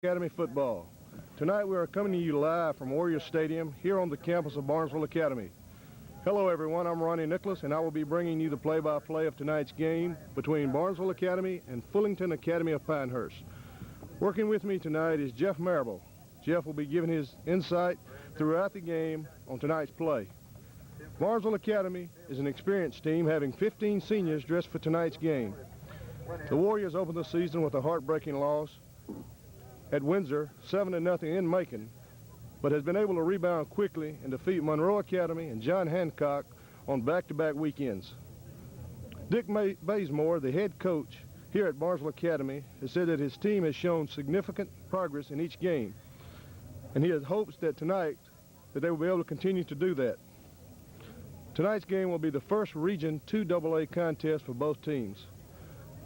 Academy football. Tonight we are coming to you live from Warrior Stadium here on the campus of Barnesville Academy. Hello everyone, I'm Ronnie Nicholas and I will be bringing you the play-by-play of tonight's game between Barnesville Academy and Fullington Academy of Pinehurst. Working with me tonight is Jeff Marable. Jeff will be giving his insight throughout the game on tonight's play. Barnesville Academy is an experienced team having 15 seniors dressed for tonight's game. The Warriors opened the season with a heartbreaking loss at Windsor, 7-0 in Macon, but has been able to rebound quickly and defeat Monroe Academy and John Hancock on back-to-back weekends. Dick Bazemore, the head coach here at Barnesville Academy, has said that his team has shown significant progress in each game, and he has hopes that tonight that they will be able to continue to do that. Tonight's game will be the first Region 2 AA contest for both teams.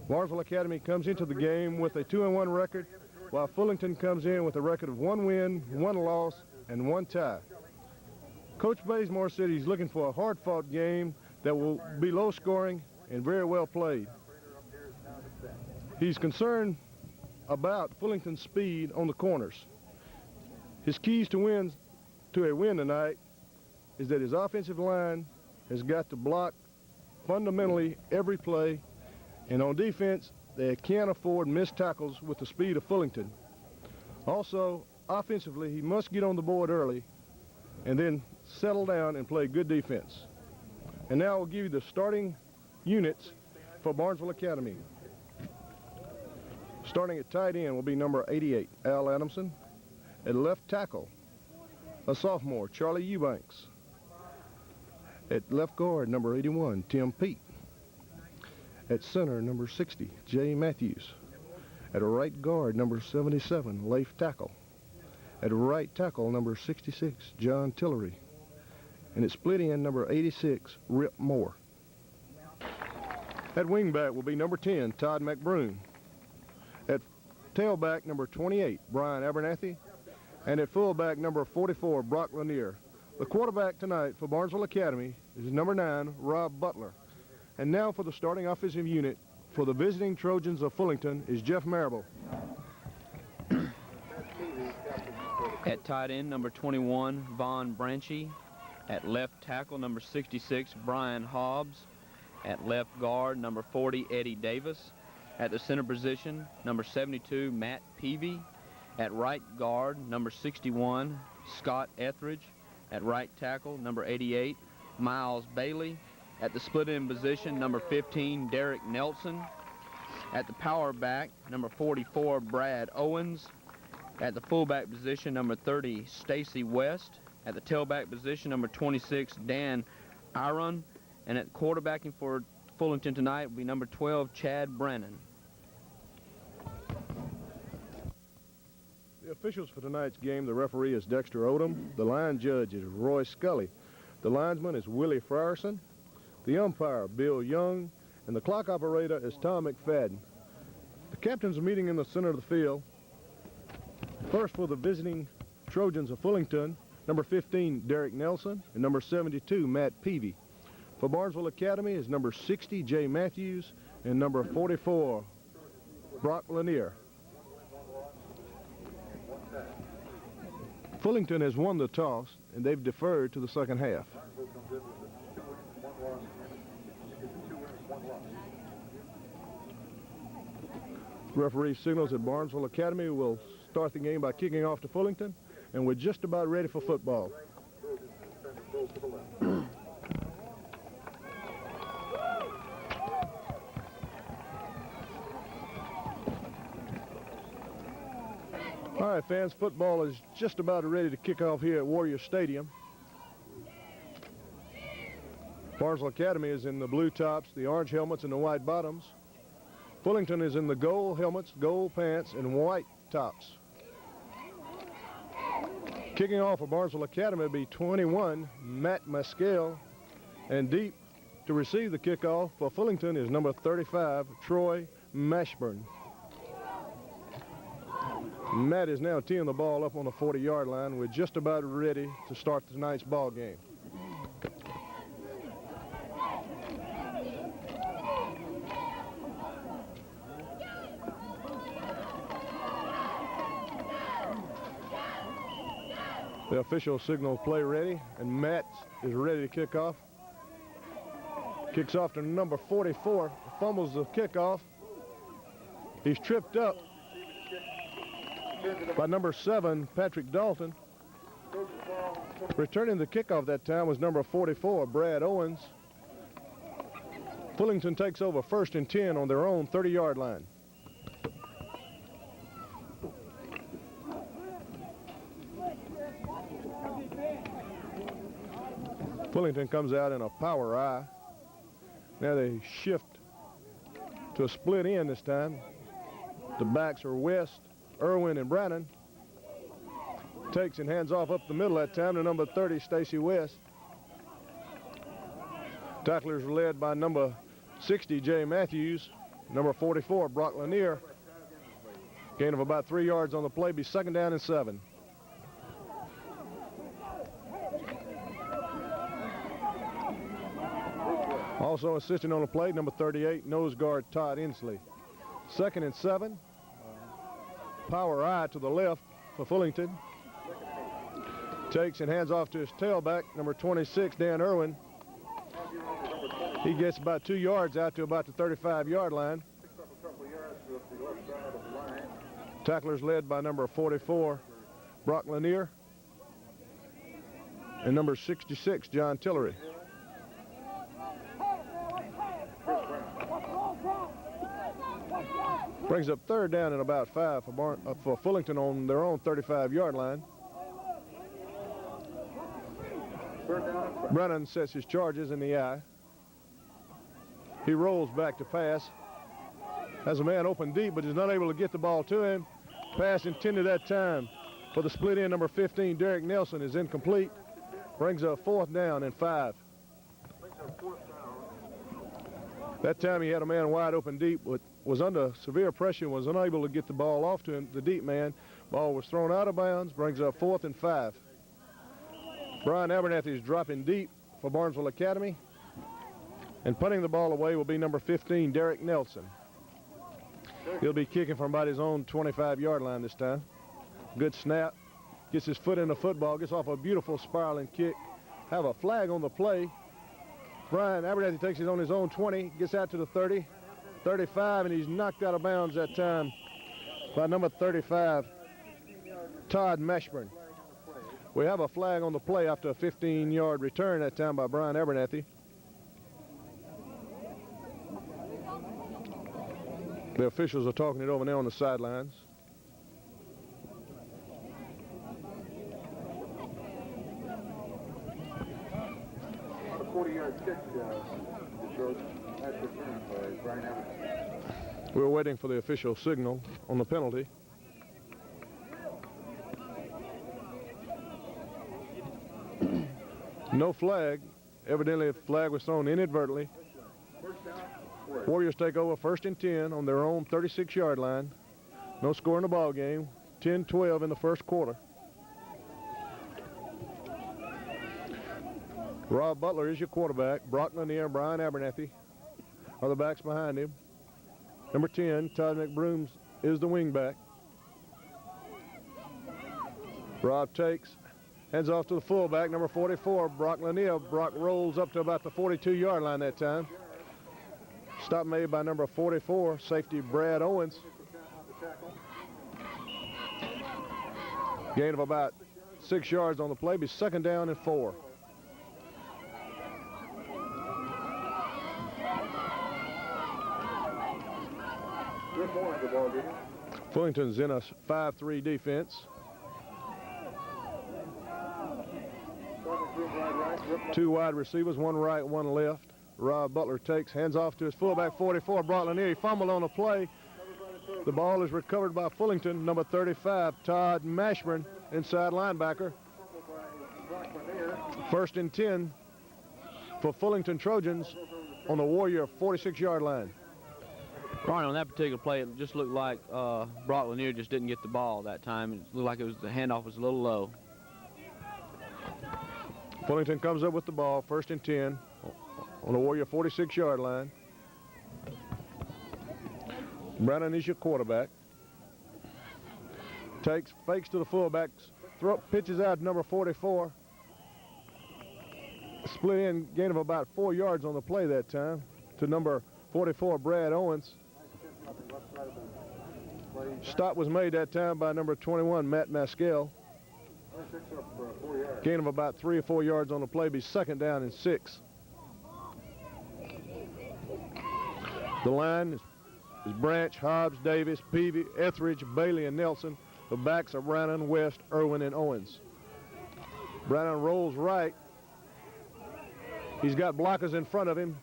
Barnesville Academy comes into the game with a 2-1 record, while Fullington comes in with a record of 1 win, 1 loss, and 1 tie. Coach Bazemore said he's looking for a hard-fought game that will be low-scoring and very well played. He's concerned about Fullington's speed on the corners. His keys to a win tonight is that his offensive line has got to block fundamentally every play, and on defense, they can't afford missed tackles with the speed of Fullington. Also, offensively, he must get on the board early and then settle down and play good defense. And now I'll give you the starting units for Barnesville Academy. Starting at tight end will be number 88, Al Adamson. At left tackle, a sophomore, Charlie Eubanks. At left guard, number 81, Tim Peete. At center, number 60, Jay Matthews. At right guard, number 77, Leif Tackle. At right tackle, number 66, John Tillery. And at split end, number 86, Rip Moore. At wingback will be number 10, Todd McBroom. At tailback, number 28, Brian Abernathy. And at fullback, number 44, Brock Lanier. The quarterback tonight for Barnesville Academy is number 9, Rob Butler. And now for the starting offensive unit for the visiting Trojans of Fullington is Jeff Marable. At tight end, number 21, Vaughn Branchy. At left tackle, number 66, Brian Hobbs. At left guard, number 40, Eddie Davis. At the center position, number 72, Matt Peavy. At right guard, number 61, Scott Etheridge. At right tackle, number 88, Miles Bailey. At the split end position, number 15, Derrick Nelson. At the power back, number 44, Brad Owens. At the fullback position, number 30, Stacy West. At the tailback position, number 26, Dan Iron. And at quarterbacking for Fullington tonight will be number 12, Chad Brannon. The officials for tonight's game, the referee is Dexter Odom. The line judge is Roy Scully. The linesman is Willie Frierson. The umpire, Bill Young. And the clock operator is Tom McFadden. The captains are meeting in the center of the field. First for the visiting Trojans of Fullington, number 15, Derrick Nelson, and number 72, Matt Peavy. For Barnesville Academy is number 60, Jay Matthews, and number 44, Brock Lanier. Fullington has won the toss, and they've deferred to the second half. Referee signals that Barnesville Academy will start the game by kicking off to Fullington, and we're just about ready for football. All right, fans, football is just about ready to kick off here at Warrior Stadium. Barnesville Academy is in the blue tops, the orange helmets, and the white bottoms. Fullington is in the gold helmets, gold pants, and white tops. Kicking off for Barnesville Academy will be 21, Matt Maskell, and deep to receive the kickoff for Fullington is number 35, Troy Mashburn. Matt is now teeing the ball up on the 40-yard line. We're just about ready to start tonight's ball game. The official signal play ready, and Matt is ready to kick off. Kicks off to number 44, fumbles the kickoff. He's tripped up by number 7, Patrick Dolphin. Returning the kickoff that time was number 44, Brad Owens. Fullington takes over 1st and 10 on their own 30-yard line. Fullington comes out in a power I. Now they shift to a split end this time. The backs are West, Irwin, and Brannon. Takes and hands off up the middle that time to number 30, Stacy West. Tacklers are led by number 60, Jay Matthews. Number 44, Brock Lanier. Gain of about 3 yards on the play, be 2nd down and 7. Also assisting on the play, number 38, nose guard Todd Inslee. 2nd and 7. Power I to the left for Fullington. Takes and hands off to his tailback, number 26, Dan Irwin. He gets about 2 yards out to about the 35-yard line. Tacklers led by number 44, Brock Lanier, and number 66, John Tillery. Brings up 3rd down and about 5 for Fullington on their own 35-yard line. Brennan sets his charges in the eye. He rolls back to pass. Has a man open deep, but is not able to get the ball to him. Pass intended that time for the split end, number 15, Derrick Nelson, is incomplete. Brings up 4th down and 5. That time he had a man wide open deep, but was under severe pressure and was unable to get the ball off to him, the deep man. Ball was thrown out of bounds, brings up 4th and 5. Brian Abernathy is dropping deep for Barnesville Academy. And punting the ball away will be number 15, Derrick Nelson. He'll be kicking from about his own 25-yard line this time. Good snap. Gets his foot in the football. Gets off a beautiful spiraling kick. Have a flag on the play. Brian Abernathy takes it on his own 20. Gets out to the 30, 35, and he's knocked out of bounds that time by number 35, Todd Mashburn. We have a flag on the play after a 15-yard return that time by Brian Abernathy. The officials are talking it over now on the sidelines. A 40-yard kick to Trojans. That's returned by Brian Abernathy. We're waiting for the official signal on the penalty. No flag. Evidently, a flag was thrown inadvertently. Warriors take over 1st and 10 on their own 36-yard line. No score in the ball game. 10-12 in the first quarter. Rob Butler is your quarterback. Brock Lanier and Brian Abernathy are the backs behind him. Number 10, Todd McBrooms, is the wingback. Rob takes, hands off to the fullback, number 44, Brock Lanier. Brock rolls up to about the 42-yard line that time. Stop made by number 44, safety Brad Owens. Gain of about 6 yards on the play, be 2nd down and 4. Fullington's in a 5-3 defense. 2 wide receivers, 1 right, 1 left. Rob Butler takes, hands off to his fullback, 44, Brock Lanier. He fumbled on the play. The ball is recovered by Fullington, number 35, Todd Mashburn, inside linebacker. 1st and 10 for Fullington Trojans on the Warrior 46-yard line. Ronnie, on that particular play, it just looked like Brock Lanier just didn't get the ball that time. It looked like the handoff was a little low. Fullington comes up with the ball, 1st and 10 on the Warrior 46-yard line. Brannon is your quarterback. Takes, fakes to the fullbacks, pitches out number 44. Split in, gain of about 4 yards on the play that time to number 44, Brad Owens. Stop was made that time by number 21, Matt Maskell. Gain of about 3 or 4 yards on the play, be 2nd down and 6. The line is Branch, Hobbs, Davis, Peavy, Etheridge, Bailey, and Nelson. The backs are Brannon, West, Irwin, and Owens. Brannon rolls right. He's got blockers in front of him.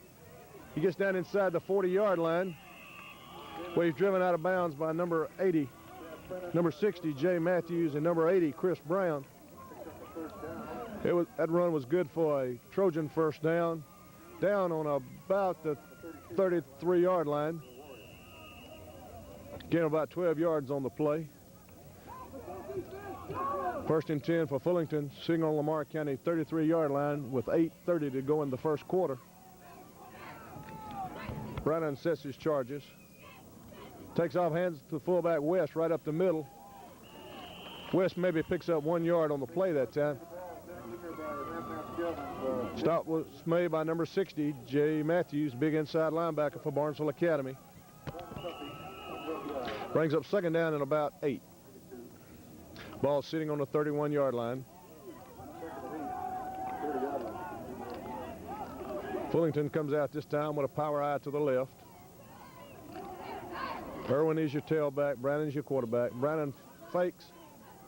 He gets down inside the 40-yard line, where he's driven out of bounds by number 80, number 60, Jay Matthews, and number 80, Chris Brown. That run was good for a Trojan first down on about the 33-yard line. Gain about 12 yards on the play. 1st and 10 for Fullington, sitting on Lamar County 33-yard line with 8:30 to go in the first quarter. Brannon sets his charges. Takes off, hands to fullback West right up the middle. West maybe picks up 1 yard on the play that time. Stop was made by number 60, Jay Matthews, big inside linebacker for Barnesville Academy. Brings up 2nd down and about 8. Ball sitting on the 31-yard line. Fullington comes out this time with a power eye to the left. Irwin is your tailback. Brannon is your quarterback. Brannon fakes.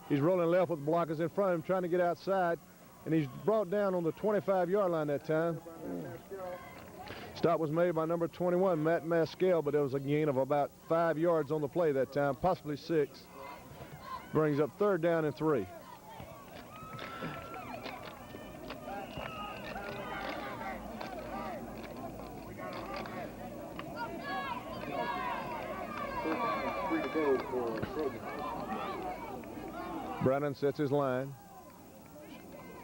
He's rolling left with blockers in front of him, trying to get outside, and he's brought down on the 25-yard line that time. Stop was made by number 21, Matt Maskell, but there was a gain of about 5 yards on the play that time, possibly 6. Brings up 3rd down and 3. Brannon sets his line.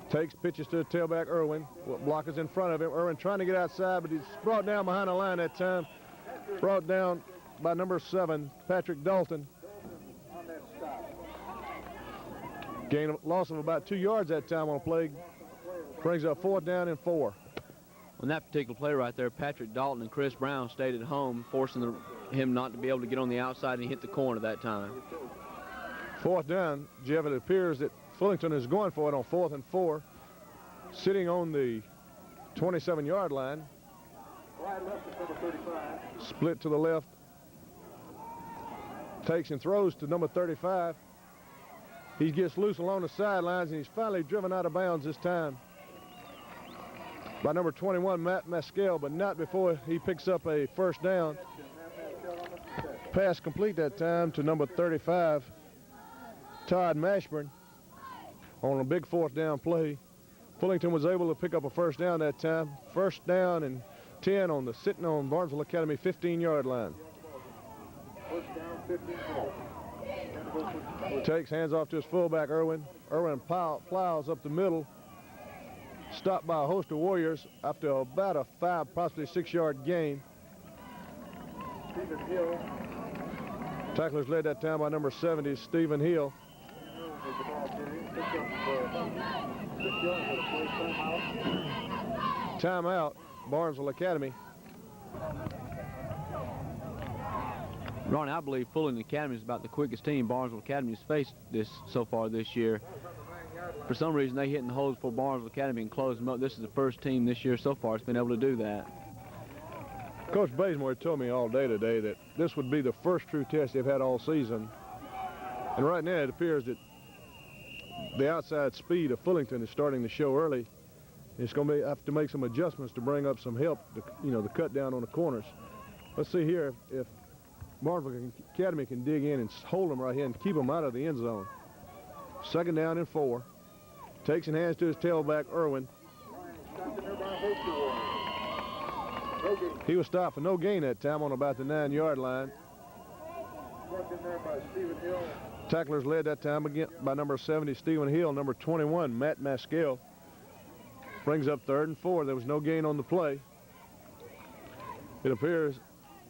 Takes pitches to the tailback Irwin. Blockers in front of him. Irwin trying to get outside, but he's brought down behind the line that time. Brought down by number 7, Patrick Dalton. Loss of about 2 yards that time on a play. Brings up 4th down and 4. On that particular play right there, Patrick Dalton and Chris Brown stayed at home, forcing him not to be able to get on the outside and hit the corner that time. 4th down, Jeff, it appears that Fullington is going for it on 4th and 4. Sitting on the 27-yard line. Split to the left. Takes and throws to number 35. He gets loose along the sidelines, and he's finally driven out of bounds this time by number 21, Matt Maskell, but not before he picks up a 1st down. Pass complete that time to number 35, Todd Mashburn, on a big 4th down play. Fullington was able to pick up a 1st down that time. 1st down and 10 on the sitting on Barnesville Academy 15-yard line. 1st down, 15. Takes, hands off to his fullback, Irwin. Irwin plows up the middle. Stopped by a host of Warriors after about a 5, possibly 6-yard gain. Stephen Hill. Tacklers led that time by number 70, Stephen Hill. Timeout, Barnesville Academy. Ronnie, I believe Fullington Academy is about the quickest team Barnesville Academy has faced so far this year. For some reason, they hit in the holes for Barnesville Academy and closed them up. This is the first team this year so far that's been able to do that. Coach Bazemore told me all day today that this would be the first true test they've had all season. And right now it appears that the outside speed of Fullington is starting to show early. It's going to have to make some adjustments to bring up some help, to cut down on the corners. Let's see here if Barnesville Academy can dig in and hold them right here and keep them out of the end zone. 2nd down and 4. Takes and hands to his tailback, Irwin. He was stopped for no gain that time on about the 9-yard line. Tacklers led that time again by number 70, Stephen Hill, number 21, Matt Maskell. Brings up 3rd and 4. There was no gain on the play. It appears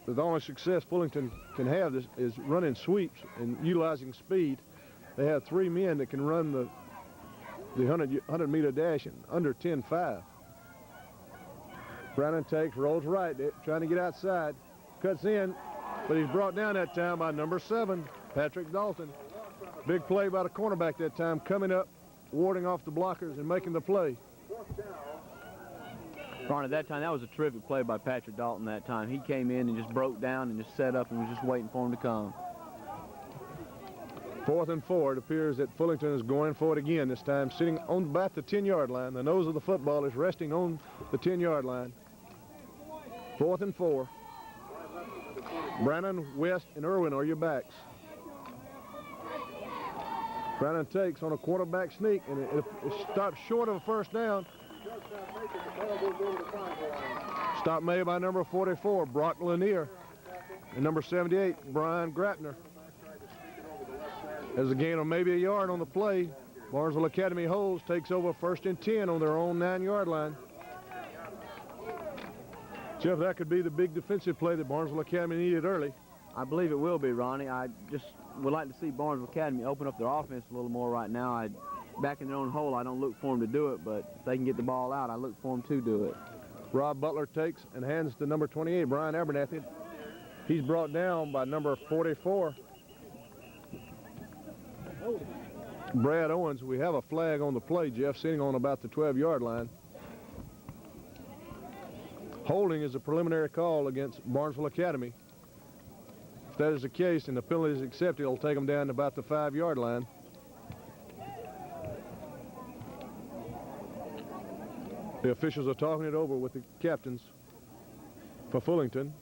that the only success Fullington can have is running sweeps and utilizing speed. They have 3 men that can run the the 100-meter dash in under 10.5. Brannon takes, rolls right, trying to get outside, cuts in, but he's brought down that time by number 7, Patrick Dalton. Big play by the cornerback that time, coming up, warding off the blockers and making the play. Ronnie, that time, that was a terrific play by Patrick Dalton that time. He came in and just broke down and just set up and was just waiting for him to come. 4th and 4. It appears that Fullington is going for it again this time, sitting on about the 10-yard line. The nose of the football is resting on the 10-yard line. 4th and 4. Brannon, West, and Irwin are your backs. Brannon takes on a quarterback sneak, and it stops short of a first down. Stop made by number 44, Brock Lanier, and number 78, Brian Grapner. As a gain of maybe a yard on the play, Barnesville Academy holds, takes over 1st and 10 on their own 9-yard line. Jeff, that could be the big defensive play that Barnesville Academy needed early. I believe it will be, Ronnie. I just would like to see Barnesville Academy open up their offense a little more right now. Back in their own hole, I don't look for them to do it, but if they can get the ball out, I look for them to do it. Rob Butler takes and hands to number 28, Brian Abernathy. He's brought down by number 44, Brad Owens. We have a flag on the play, Jeff, sitting on about the 12-yard line. Holding is a preliminary call against Barnesville Academy. If that is the case and the penalty is accepted, it'll take them down to about the 5-yard line. The officials are talking it over with the captains for Fullington.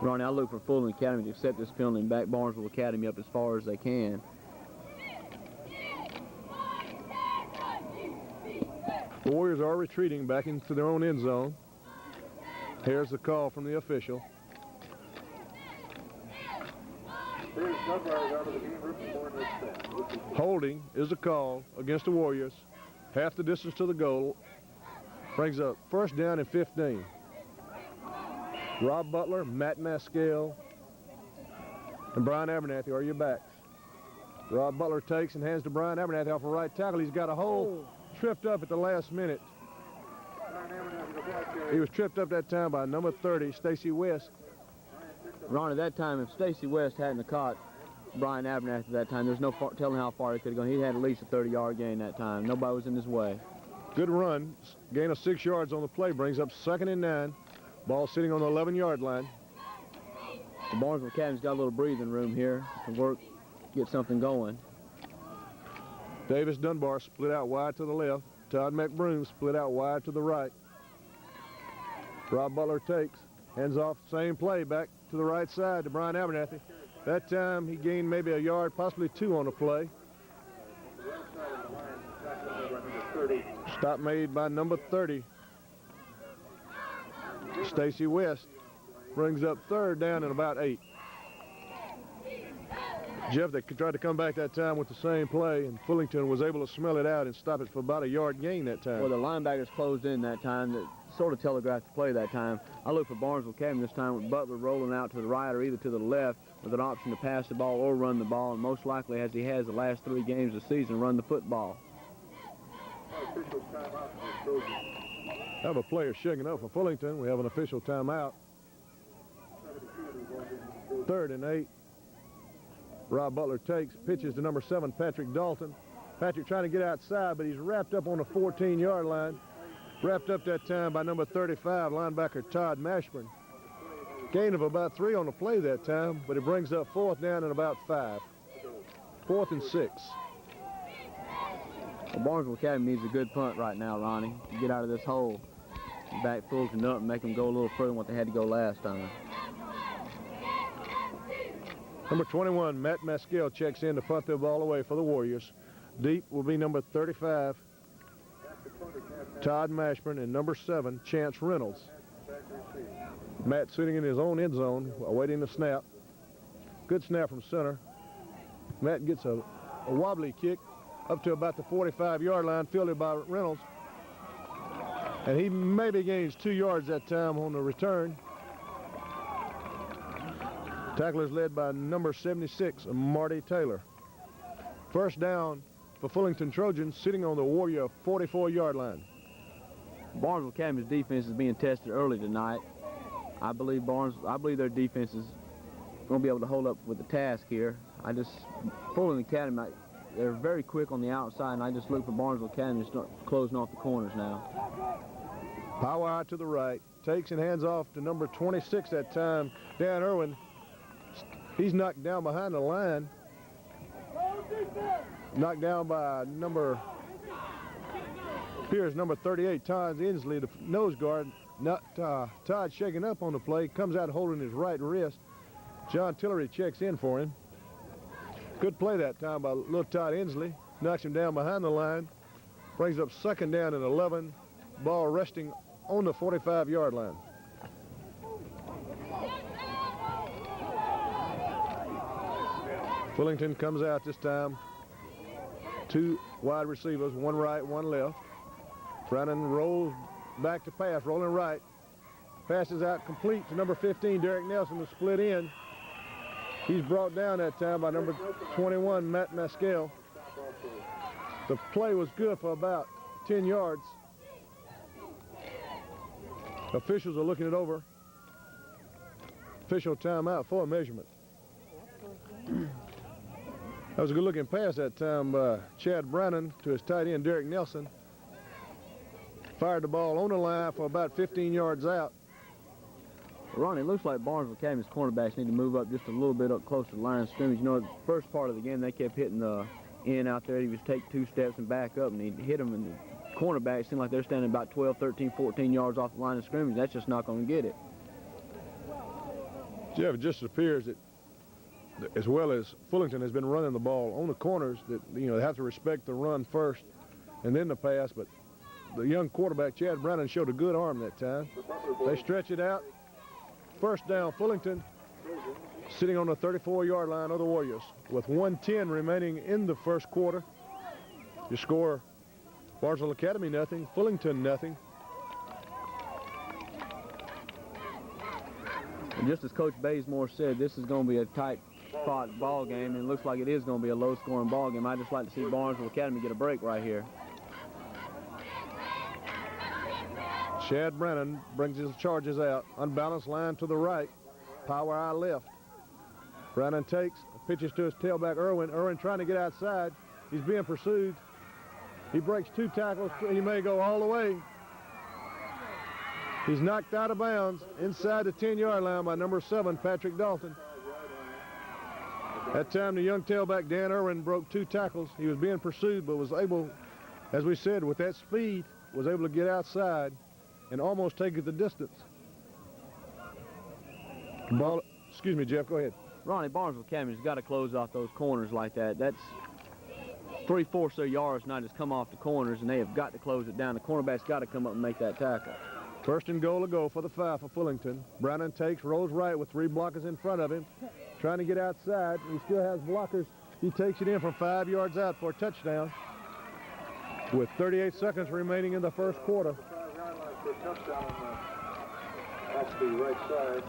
Ronnie, I look for Fullington Academy to accept this penalty and back Barnesville Academy up as far as they can. The Warriors are retreating back into their own end zone. Here's the call from the official. Holding is the call against the Warriors. Half the distance to the goal. Brings up 1st down and 15. Rob Butler, Matt Maskell, and Brian Abernathy are your backs. Rob Butler takes and hands to Brian Abernathy off a right tackle. He's got a hole, tripped up at the last minute. He was tripped up that time by number 30, Stacy West. Ronnie, that time, if Stacy West hadn't caught Brian Abernathy that time, there's no telling how far he could have gone. He had at least a 30-yard gain that time. Nobody was in his way. Good run. Gain of 6 yards on the play. Brings up 2nd and 9. Ball sitting on the 11-yard line. The Barnesville Academy's got a little breathing room here to work, get something going. Davis Dunbar split out wide to the left. Todd McBroom split out wide to the right. Rob Butler takes, hands off, same play, back to the right side to Brian Abernathy. That time he gained maybe a yard, possibly 2 on the play. Stop made by number 30. Stacy West brings up 3rd down and about 8. Jeff, they tried to come back that time with the same play, and Fullington was able to smell it out and stop it for about a yard gain that time. Well, the linebackers closed in that time. That sort of telegraphed the play that time. I look for Barnesville Academy this time with Butler rolling out to the right or either to the left with an option to pass the ball or run the ball, and most likely, as he has the last 3 games of the season, run the football. Have a player shaking up for Fullington. We have an official timeout. 3rd and 8. Rob Butler takes, pitches to number 7, Patrick Dalton. Patrick trying to get outside, but he's wrapped up on the 14-yard line. Wrapped up that time by number 35, linebacker Todd Mashburn. Gain of about 3 on the play that time, but it brings up 4th down and about 5. 4th and 6. Well, Barnesville Academy needs a good punt right now, Ronnie, to get out of this hole. Back Fullington up and make them go a little further than what they had to go last time. Number 21, Matt Maskell checks in to punt the ball away for the Warriors. Deep will be number 35, Todd Mashburn, and number 7, Chance Reynolds. Matt sitting in his own end zone, awaiting the snap. Good snap from center. Matt gets a wobbly kick up to about the 45-yard line, fielded by Reynolds. And he maybe gains 2 yards that time on the return. Tackler is led by number 76, Marty Taylor. First down for Fullington Trojans, sitting on the Warrior 44-yard line. Barnesville Academy's defense is being tested early tonight. I believe their defense is going to be able to hold up with the task here. Fullington Academy, they're very quick on the outside, and I just look for Barnesville Academy to start closing off the corners now. Power out to the right, takes and hands off to number 26 that time, Dan Irwin. He's knocked down behind the line. Knocked down by number 38, Todd Inslee, the nose guard. Todd shaking up on the play, comes out holding his right wrist. John Tillery checks in for him. Good play that time by little Todd Inslee. Knocks him down behind the line. Brings up second down and 11. Ball resting on the 45-yard line. Fullington comes out this time. Two wide receivers, one right, one left. Brannon rolls back to pass, rolling right. Passes out complete to number 15, Derrick Nelson, to split in. He's brought down that time by number 21, Matt Maskell. The play was good for about 10 yards. Officials are looking it over. Official timeout for a measurement. That was a good-looking pass that time by Chad Brannon to his tight end, Derrick Nelson. Fired the ball on the line for about 15 yards out. Ronnie, it looks like Barnesville Academy's cornerbacks need to move up just a little bit up close to the line of scrimmage. You know, the first part of the game, they kept hitting the end out there. He was take 2 steps and back up, and he'd hit them, and the cornerbacks seem like they're standing about 12, 13, 14 yards off the line of scrimmage. That's just not going to get it. Jeff, it just appears that as well as Fullington has been running the ball on the corners, that, you know, they have to respect the run first and then the pass, but the young quarterback, Chad Brannon, showed a good arm that time. They stretch it out. First down, Fullington, sitting on the 34-yard line of the Warriors with 1:10 remaining in the first quarter. Your score, Barnesville Academy nothing, Fullington nothing. And just as Coach Bazemore said, this is going to be a tight-fought ball game, and it looks like it is going to be a low-scoring ball game. I'd just like to see Barnesville Academy get a break right here. Chad Brannon brings his charges out. Unbalanced line to the right. Power eye left. Brannon takes, pitches to his tailback, Irwin. Irwin trying to get outside. He's being pursued. He breaks 2 tackles. He may go all the way. He's knocked out of bounds inside the 10-yard line by number 7, Patrick Dalton. That time, the young tailback, Dan Irwin, broke 2 tackles. He was being pursued, but was able, as we said, with that speed, was able to get outside and almost take it the distance. Ball, excuse me, Jeff, go ahead. Ronnie, Barnesville Academy's got to close off those corners like that. That's 3/4 of their yards now just come off the corners, and they have got to close it down. The cornerback's got to come up and make that tackle. First and goal to go for the 5 for Fullington. Brannon takes, rolls right with 3 blockers in front of him, trying to get outside. He still has blockers. He takes it in from 5 yards out for a touchdown with 38 seconds remaining in the first quarter. That's the right side.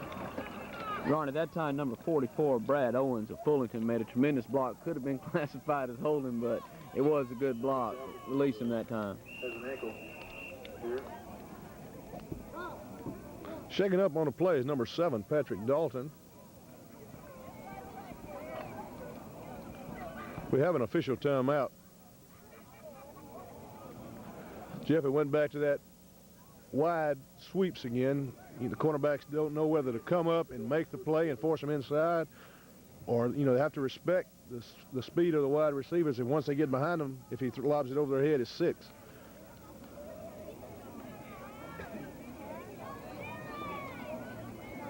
Ronnie, at that time, number 44, Brad Owens of Fullington, made a tremendous block. Could have been classified as holding, but it was a good block. Release him that time. Has an ankle here. Shaking up on the play is number 7, Patrick Dalton. We have an official timeout. Jeff, it went back to that wide sweeps again. The cornerbacks don't know whether to come up and make the play and force them inside, or, you know, they have to respect the speed of the wide receivers, and once they get behind them, if he lobs it over their head, it's 6.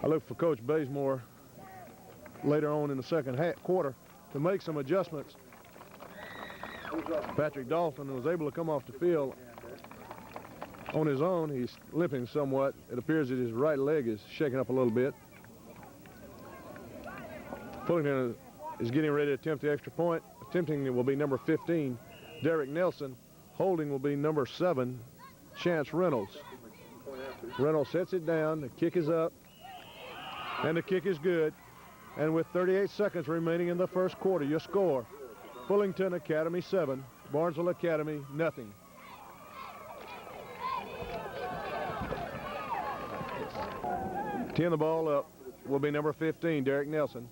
I look for Coach Bazemore later on in the second quarter to make some adjustments. Patrick Dolphin was able to come off the field on his own. He's limping somewhat. It appears that his right leg is shaking up a little bit. Fullington is getting ready to attempt the extra point. Attempting it will be number 15, Derrick Nelson. Holding will be number 7, Chance Reynolds. Reynolds sets it down. The kick is up, and the kick is good. And with 38 seconds remaining in the first quarter, your score, Fullington Academy 7, Barnesville Academy nothing. Teeing the ball up will be number 15, Derrick Nelson.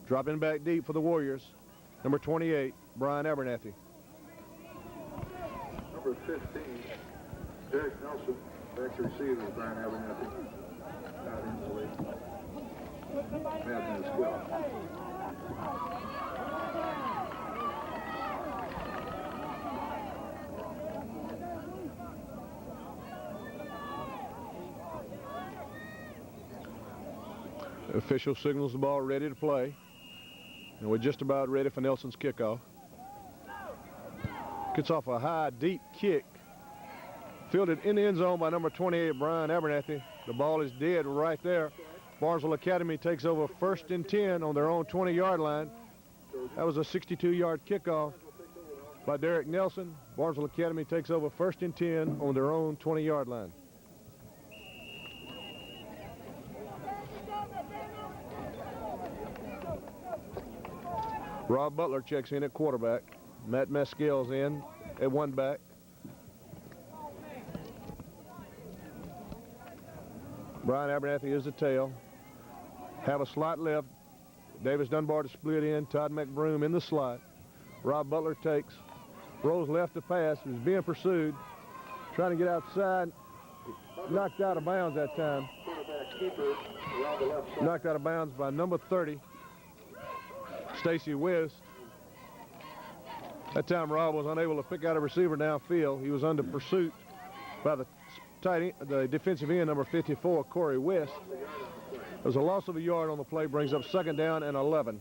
Dropping back deep for the Warriors, number 28, Brian Abernathy. Number 15, Derrick Nelson. Back to receiver, Brian Abernathy. Out in the lead. Maskell. The official signals the ball ready to play. And we're just about ready for Nelson's kickoff. Gets off a high, deep kick. Fielded in the end zone by number 28, Brian Abernathy. The ball is dead right there. Barnesville Academy takes over 1st and 10 on their own 20-yard line. That was a 62-yard kickoff by Derrick Nelson. Barnesville Academy takes over 1st and 10 on their own 20-yard line. Rob Butler checks in at quarterback. Matt Maskell's in at one back. Brian Abernathy is the tail. Have a slot left. Davis Dunbar to split in. Todd McBroom in the slot. Rob Butler takes. Rolls left to pass. He's being pursued. Trying to get outside. Knocked out of bounds that time. Knocked out of bounds by number 30. Stacy West. That time Rob was unable to pick out a receiver downfield. He was under pursuit by the defensive end, number 54, Corey West. There's a loss of a yard on the play, brings up 2nd down and 11.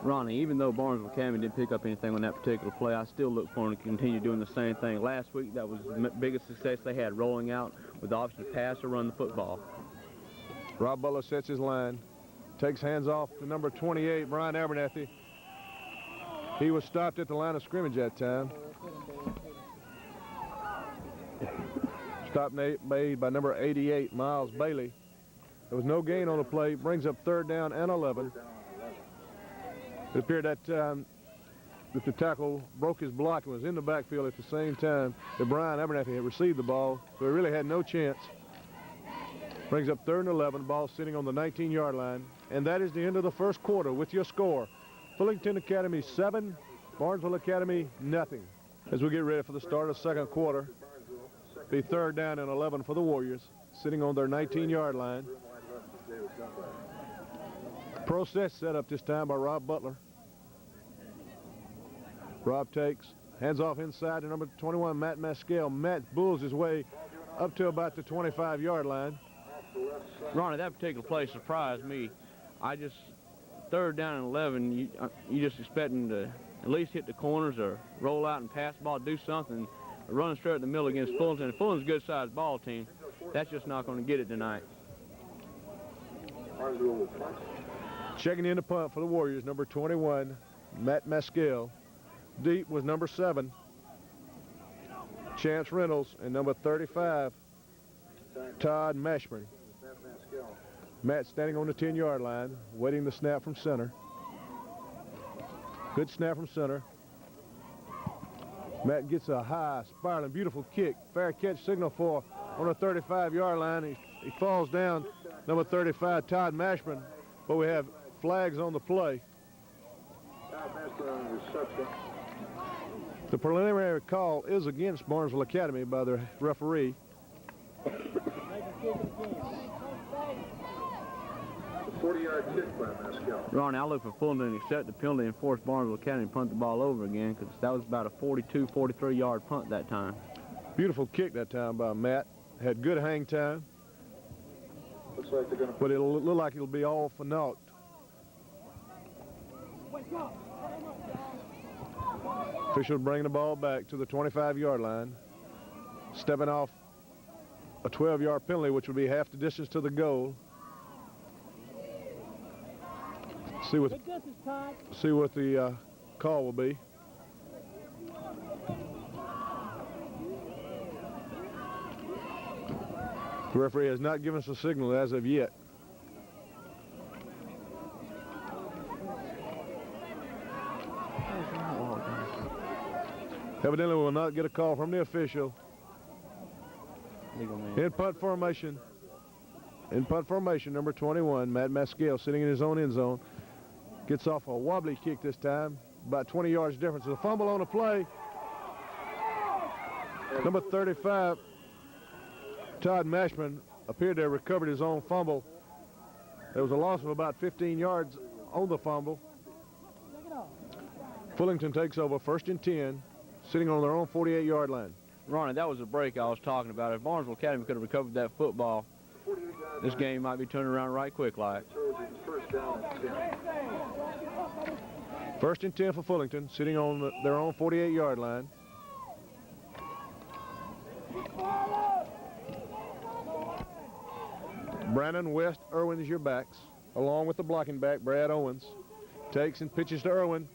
Ronnie, even though Barnesville Academy didn't pick up anything on that particular play, I still look for them to continue doing the same thing. Last week, that was the biggest success they had, rolling out with the option to pass or run the football. Rob Butler sets his line. Takes hands off to number 28, Brian Abernathy. He was stopped at the line of scrimmage that time. Stop made by number 88, Miles Bailey. There was no gain on the play. Brings up 3rd down and 11. It appeared that time that the tackle broke his block and was in the backfield at the same time that Brian Abernathy had received the ball, so he really had no chance. Brings up 3rd and 11, ball sitting on the 19-yard line. And that is the end of the first quarter with your score. Fullington Academy 7, Barnesville Academy nothing. As we get ready for the start of the second quarter, be 3rd down and 11 for the Warriors, sitting on their 19-yard line. Process set up this time by Rob Butler. Rob takes, hands off inside to number 21, Matt Maskell. Matt bulls his way up to about the 25-yard line. Ronnie, that particular play surprised me. I just, 3rd down and 11, you just expecting to at least hit the corners or roll out and pass the ball, do something. Running straight at the middle against Fullington. Fullington's a good-sized ball team. That's just not going to get it tonight. Checking in the punt for the Warriors, number 21, Matt Maskell. Deep was number 7, Chance Reynolds, and number 35, Todd Mashburn. Matt standing on the 10-yard line, waiting the snap from center. Good snap from center. Matt gets a high, spiraling, beautiful kick. Fair catch signal for on the 35-yard line. He falls down, number 35, Todd Mashburn, but we have flags on the play. The preliminary call is against Barnesville Academy by the referee. 40-yard kick by Maskell. Ronnie, I look for Fullington to accept the penalty and force Barnesville Academy to punt the ball over again, because that was about a 42, 43-yard punt that time. Beautiful kick that time by Matt. Had good hang time. Looks like they're going to. But it'll look like it'll be all for naught. Official bringing the ball back to the 25-yard line. Stepping off a 12-yard penalty, which would be half the distance to the goal. See what the call will be. The referee has not given us a signal as of yet. Evidently will not get a call from the official. Legal man. In punt formation. In punt formation, number 21, Matt Maskell, sitting in his own end zone. Gets off a wobbly kick this time. About 20 yards difference. A fumble on the play. Number 35, Todd Mashman, appeared to have recovered his own fumble. There was a loss of about 15 yards on the fumble. Fullington takes over 1st and 10, sitting on their own 48-yard line. Ronnie, that was the break I was talking about. If Barnesville Academy could have recovered that football, this game might be turning around right quick like. First down and 10. 1st and 10 for Fullington, sitting on their own 48-yard line. Brandon, West, Irwin is your backs, along with the blocking back, Brad Owens. Takes and pitches to Irwin.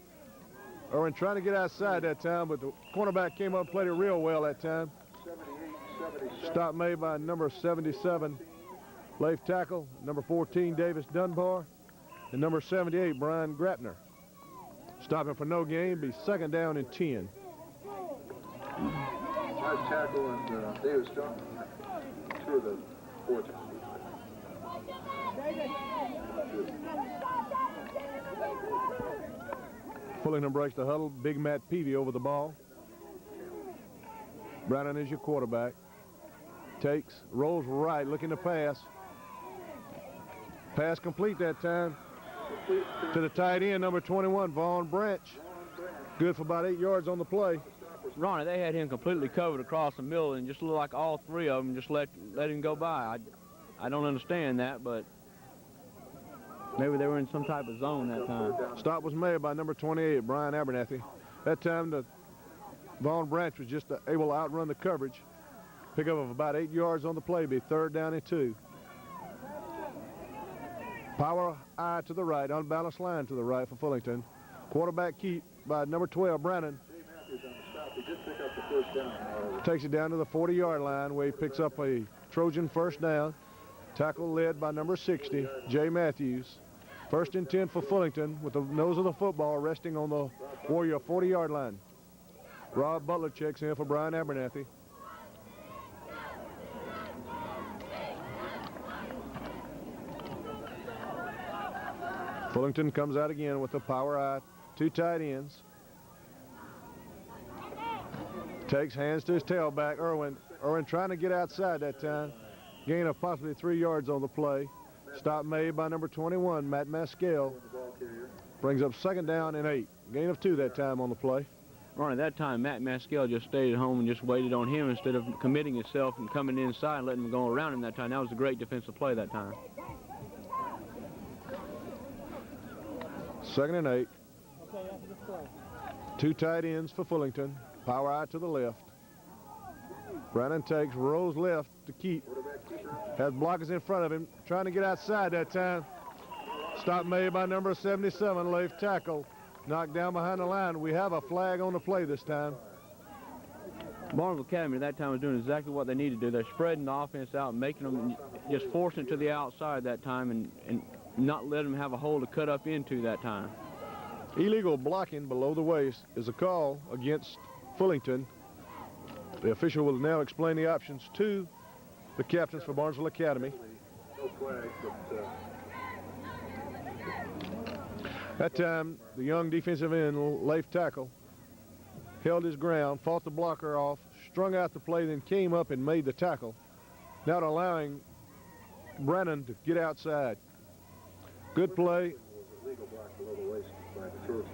Irwin trying to get outside that time, but the cornerback came up and played it real well that time. 78, Stop made by number 77, Leif tackle, number 14, Davis Dunbar, and number 78, Brian Grapner. Stopping for no gain, be 2nd down and 10. Nice tackle, and Davis Dunn, 2 of the 4 times. Fullington breaks the huddle. Big Matt Peavy over the ball. Brandon is your quarterback. Takes, rolls right, looking to pass. Pass complete that time to the tight end, number 21, Vaughn Branch. Good for about 8 yards on the play. Ronnie, they had him completely covered across the middle and just looked like all 3 of them just let him go by. I don't understand that, but maybe they were in some type of zone that time. Stop was made by number 28, Brian Abernathy. That time, the Vaughn Branch was just able to outrun the coverage. Pickup of about 8 yards on the play, be 3rd down and 2. Power eye to the right, unbalanced line to the right for Fullington. Quarterback keep by number 12, Brandon. He just picked up the 1st down. Takes it down to the 40-yard line where he picks up a Trojan 1st down. Tackle led by number 60, Jay Matthews. 1st and 10 for Fullington with the nose of the football resting on the Warrior 40-yard line. Rob Butler checks in for Brian Abernathy. Fullington comes out again with the power eye, 2 tight ends. Takes, hands to his tailback, Irwin. Irwin trying to get outside that time. Gain of possibly 3 yards on the play. Stop made by number 21, Matt Maskell. Brings up 2nd down and 8. Gain of 2 that time on the play. Ronnie, that time Matt Maskell just stayed at home and just waited on him instead of committing himself and coming inside and letting him go around him that time. That was a great defensive play that time. 2nd and 8. 2 tight ends for Fullington. Power eye to the left. Brandon takes, rolls left to keep. Has blockers in front of him, trying to get outside that time. Stop made by number 77, Leif tackle. Knocked down behind the line. We have a flag on the play this time. Barnesville Academy at that time was doing exactly what they needed to do. They're spreading the offense out, making them, just forcing it to the outside that time and not letting them have a hole to cut up into that time. Illegal blocking below the waist is a call against Fullington. The official will now explain the options to the captains for Barnesville Academy. No flag, but That time, the young defensive end, Leif tackle, held his ground, fought the blocker off, strung out the play, then came up and made the tackle, not allowing Brennan to get outside. Good play. legal block below the waist by the Trojans.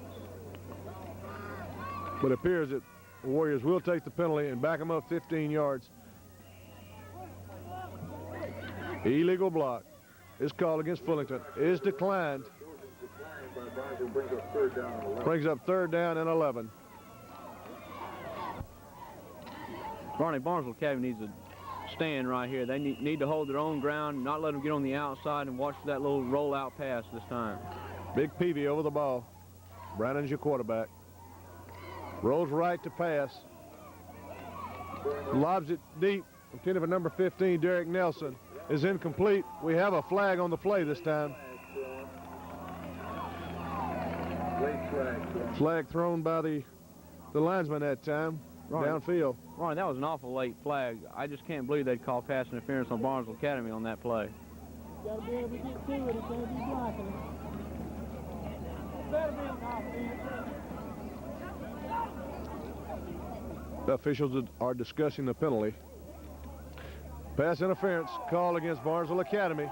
But it appears that the Warriors will take the penalty and back them up 15 yards. Illegal block is called against Fullington. Is declined. Brings up 3rd down and 11. Ronnie, Barnesville Academy needs to stand right here. They need to hold their own ground, not let them get on the outside, and watch for that little rollout pass this time. Big Peavy over the ball. Brandon's your quarterback. Rolls right to pass. Lobs it deep. Intended for number 15, Derrick Nelson. Is incomplete. We have a flag on the play this time. Late flag. Flag thrown by the the linesman that time, downfield. Ronnie, that was an awful late flag. I just can't believe they'd call pass interference on Barnesville Academy on that play. You gotta be able to get to it. It can't be blocking it. Better be an offense. The officials are discussing the penalty. Pass interference called against Barnesville Academy.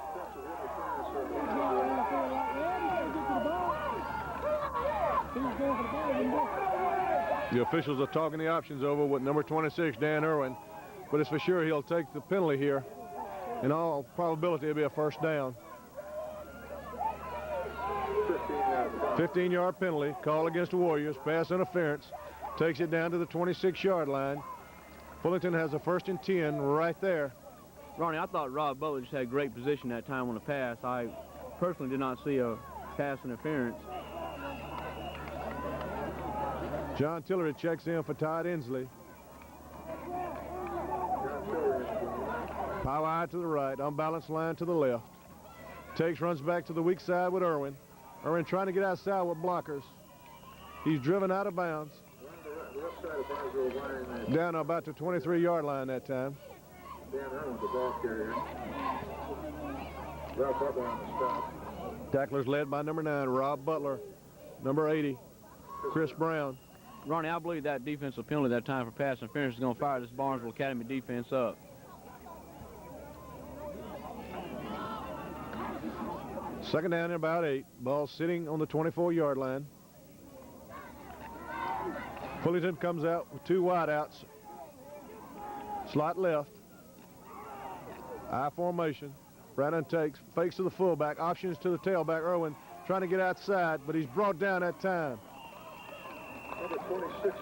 The officials are talking the options over with number 26, Dan Irwin, but it's for sure he'll take the penalty here. In all probability, it'll be a first down. 15-yard penalty called against the Warriors. Pass interference takes it down to the 26-yard line. Fullington has a 1st and 10 right there. Ronnie, I thought Rob Butler just had great position that time on the pass. I personally did not see a pass interference. John Tillery checks in for Todd Inslee. Power eye to the right, unbalanced line to the left. Takes, runs back to the weak side with Irwin. Irwin trying to get outside with blockers. He's driven out of bounds. Down about the 23-yard line that time. Dan Irwin's the ball carrier. Rob Butler on the stop. Tacklers led by number 9, Rob Butler. Number 80, Chris Brown. Ronnie, I believe that defensive penalty that time for pass interference is going to fire this Barnesville Academy defense up. Second down and about 8. Ball sitting on the 24-yard line. Fullington comes out with 2 wideouts. Slot left. I formation. Brandon takes, fakes to the fullback, options to the tailback. Irwin trying to get outside, but he's brought down that time.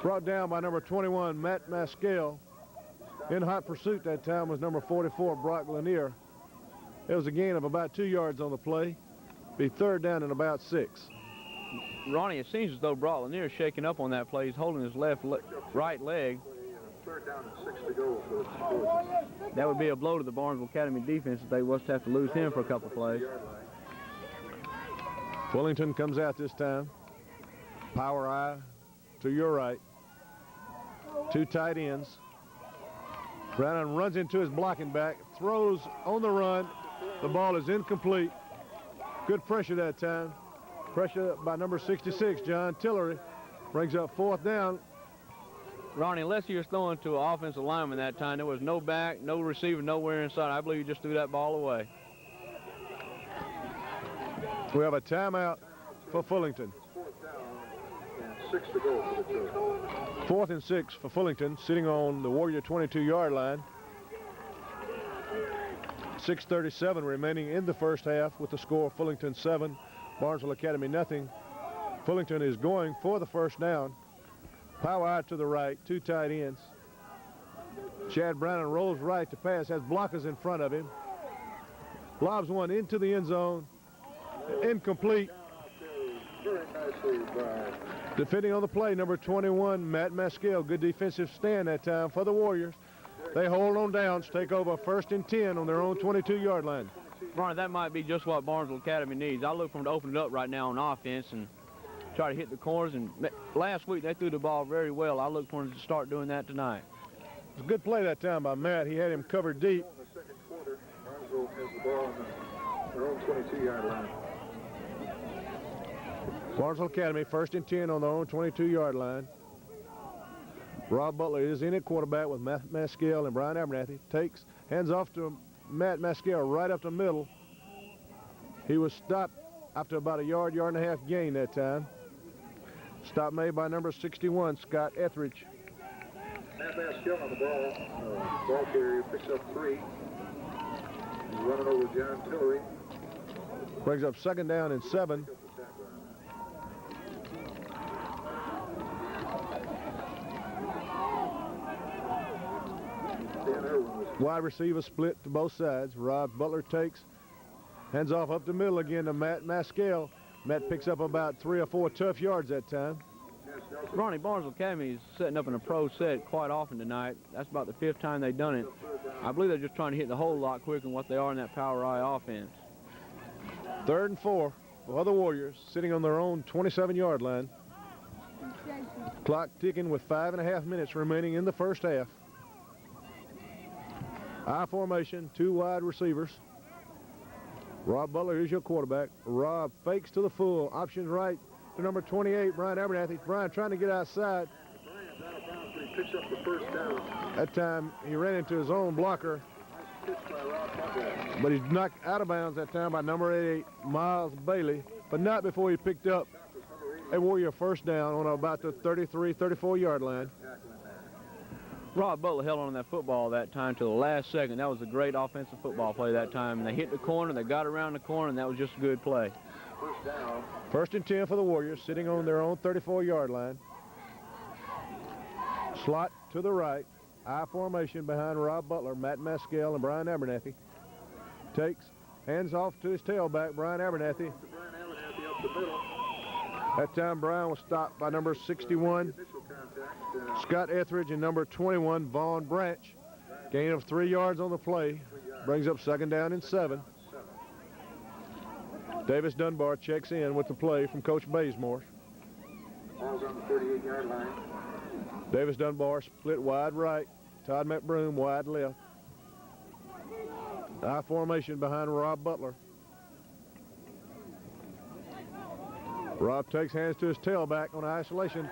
Brought down by number 21, Matt Maskell. In hot pursuit that time was number 44, Brock Lanier. It was a gain of about 2 yards on the play. Be 3rd down and about 6. Ronnie, it seems as though Brock Lanier is shaking up on that play. He's holding his right leg. 3rd down and 6 to go for the Trojans. That would be a blow to the Barnesville Academy defense if they was to have to lose him for a couple plays. Fullington comes out this time. Power eye to your right. 2 tight ends. Brandon runs into his blocking back, throws on the run. The ball is incomplete. Good pressure that time. Pressure by number 66, John Tillery. Brings up 4th down. Ronnie, unless you were throwing to an offensive lineman that time, there was no back, no receiver, nowhere inside. I believe you just threw that ball away. We have a timeout for Fullington. 6 to go for the Trojans. 4th and 6 for Fullington, sitting on the Warrior 22-yard line. 6:37 remaining in the first half with the score Fullington 7, Barnesville Academy nothing. Fullington is going for the first down. Power out to the right, 2 tight ends. Chad Brannon rolls right to pass, has blockers in front of him. Lobs one into the end zone. Incomplete. Very nicely by Defending on the play, number 21, Matt Maskell. Good defensive stand that time for the Warriors. They hold on downs, take over 1st and 10 on their own 22-yard line. Ronnie, that might be just what Barnesville Academy needs. I look for them to open it up right now on offense and try to hit the corners. And last week they threw the ball very well. I look for them to start doing that tonight. It was a good play that time by Matt. He had him covered deep. in the second quarter. Barnesville has the ball on their own 22-yard line. Barnesville Academy, 1st and 10 on their own 22-yard line. Rob Butler is in at quarterback with Matt Maskell and Brian Abernathy. Takes, hands off to Matt Maskell right up the middle. He was stopped after about a yard and a half gain that time. Stop made by number 61, Scott Etheridge. Matt Maskell on the ball. Ball carrier picks up 3. He's running over John Tillery. Brings up 2nd down and 7. Wide receiver split to both sides. Rob Butler takes, hands off up the middle again to Matt Maskell. Matt picks up about 3 or 4 tough yards that time. Ronnie, Barnesville Academy is setting up in a pro set quite often tonight. That's about the 5th time they've done it. I believe they're just trying to hit the hole a lot quicker than what they are in that power eye offense. 3rd and 4 for the Warriors, sitting on their own 27-yard line. Clock ticking with 5.5 minutes remaining in the first half. I formation, 2 wide receivers. Rob Butler is your quarterback. Rob fakes to the full. Options right to number 28, Brian Abernathy. Brian trying to get outside. Brian's out of bounds, but he picks up the first down. That time he ran into his own blocker, Nice pitch by Rob Butler. but he's knocked out of bounds that time by number 88, Miles Bailey, but not before he picked up a Warrior first down on about the 33, 34-yard line. Rob Butler held on to that football that time to the last second. That was a great offensive football play that time. And they hit the corner, they got around the corner, and that was just a good play. First down. First and 10 for the Warriors, sitting on their own 34-yard line. Slot to the right. I formation behind Rob Butler, Matt Maskell, and Brian Abernathy. Takes, hands off to his tailback, Brian Abernathy. To Brian Abernathy up the middle. That time Brian was stopped by number 61, Initial contact. Scott Etheridge, and number 21, Vaughn Branch. Gain of 3 yards on the play. Brings up second down and 7. Davis Dunbar checks in with the play from Coach Bazemore. Ball's on the 38-yard line. Davis Dunbar split wide right. Todd McBroom wide left. I formation behind Rob Butler. Rob takes hands to his tailback on isolation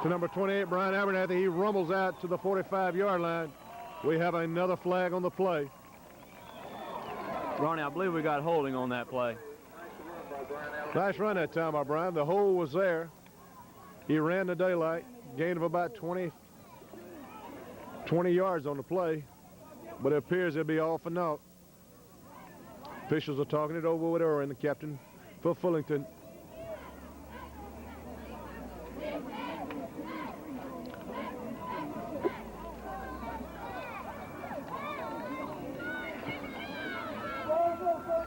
to number 28, Brian Abernathy. He rumbles out to the 45-yard line. We have another flag on the play. Ronnie, I believe we got holding on that play. Nice run that time by Brian. The hole was there. He ran the daylight. Gain of about 20 yards on the play. But it appears it'll be all for naught. Officials are talking it over with Irwin, the captain for Fullington.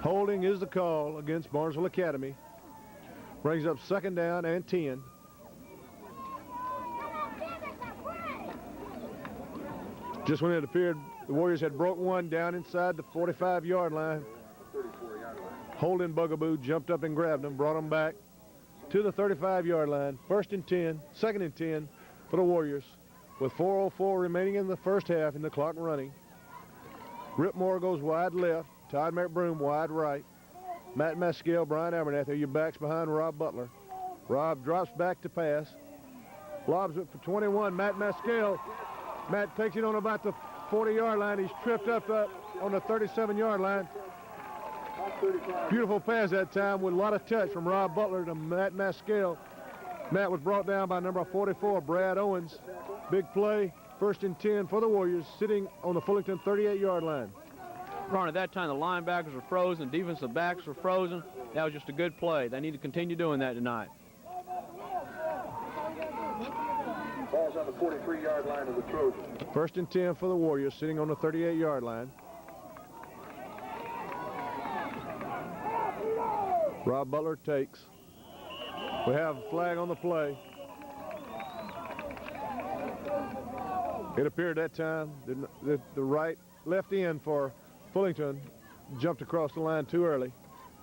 Holding is the call against Barnesville Academy. Brings up second down and 10. Just when it appeared the Warriors had broke one down inside the 45-yard line, Holding Bugaboo jumped up and grabbed him, brought him back to the 35-yard line. First and 10, second and 10 for the Warriors with 4:04 remaining in the first half and the clock running. Ripmore goes wide left. Todd McBroom wide right. Matt Maskell, Brian Abernathy are your backs behind Rob Butler. Rob drops back to pass. Lobs it for 21, Matt Maskell. Matt takes it on about the 40-yard line. He's tripped up on the 37-yard line. Beautiful pass that time with a lot of touch from Rob Butler to Matt Maskell. Matt was brought down by number 44, Brad Owens. Big play, first and 10 for the Warriors, sitting on the Fullington 38-yard line. Ron, at that time, the linebackers were frozen, defensive backs were frozen. That was just a good play. They need to continue doing that tonight. Ball's on the 43-yard line of the Trojans. First and 10 for the Warriors, sitting on the 38-yard line. Rob Butler takes. We have a flag on the play. It appeared that time the left end for Fullington jumped across the line too early.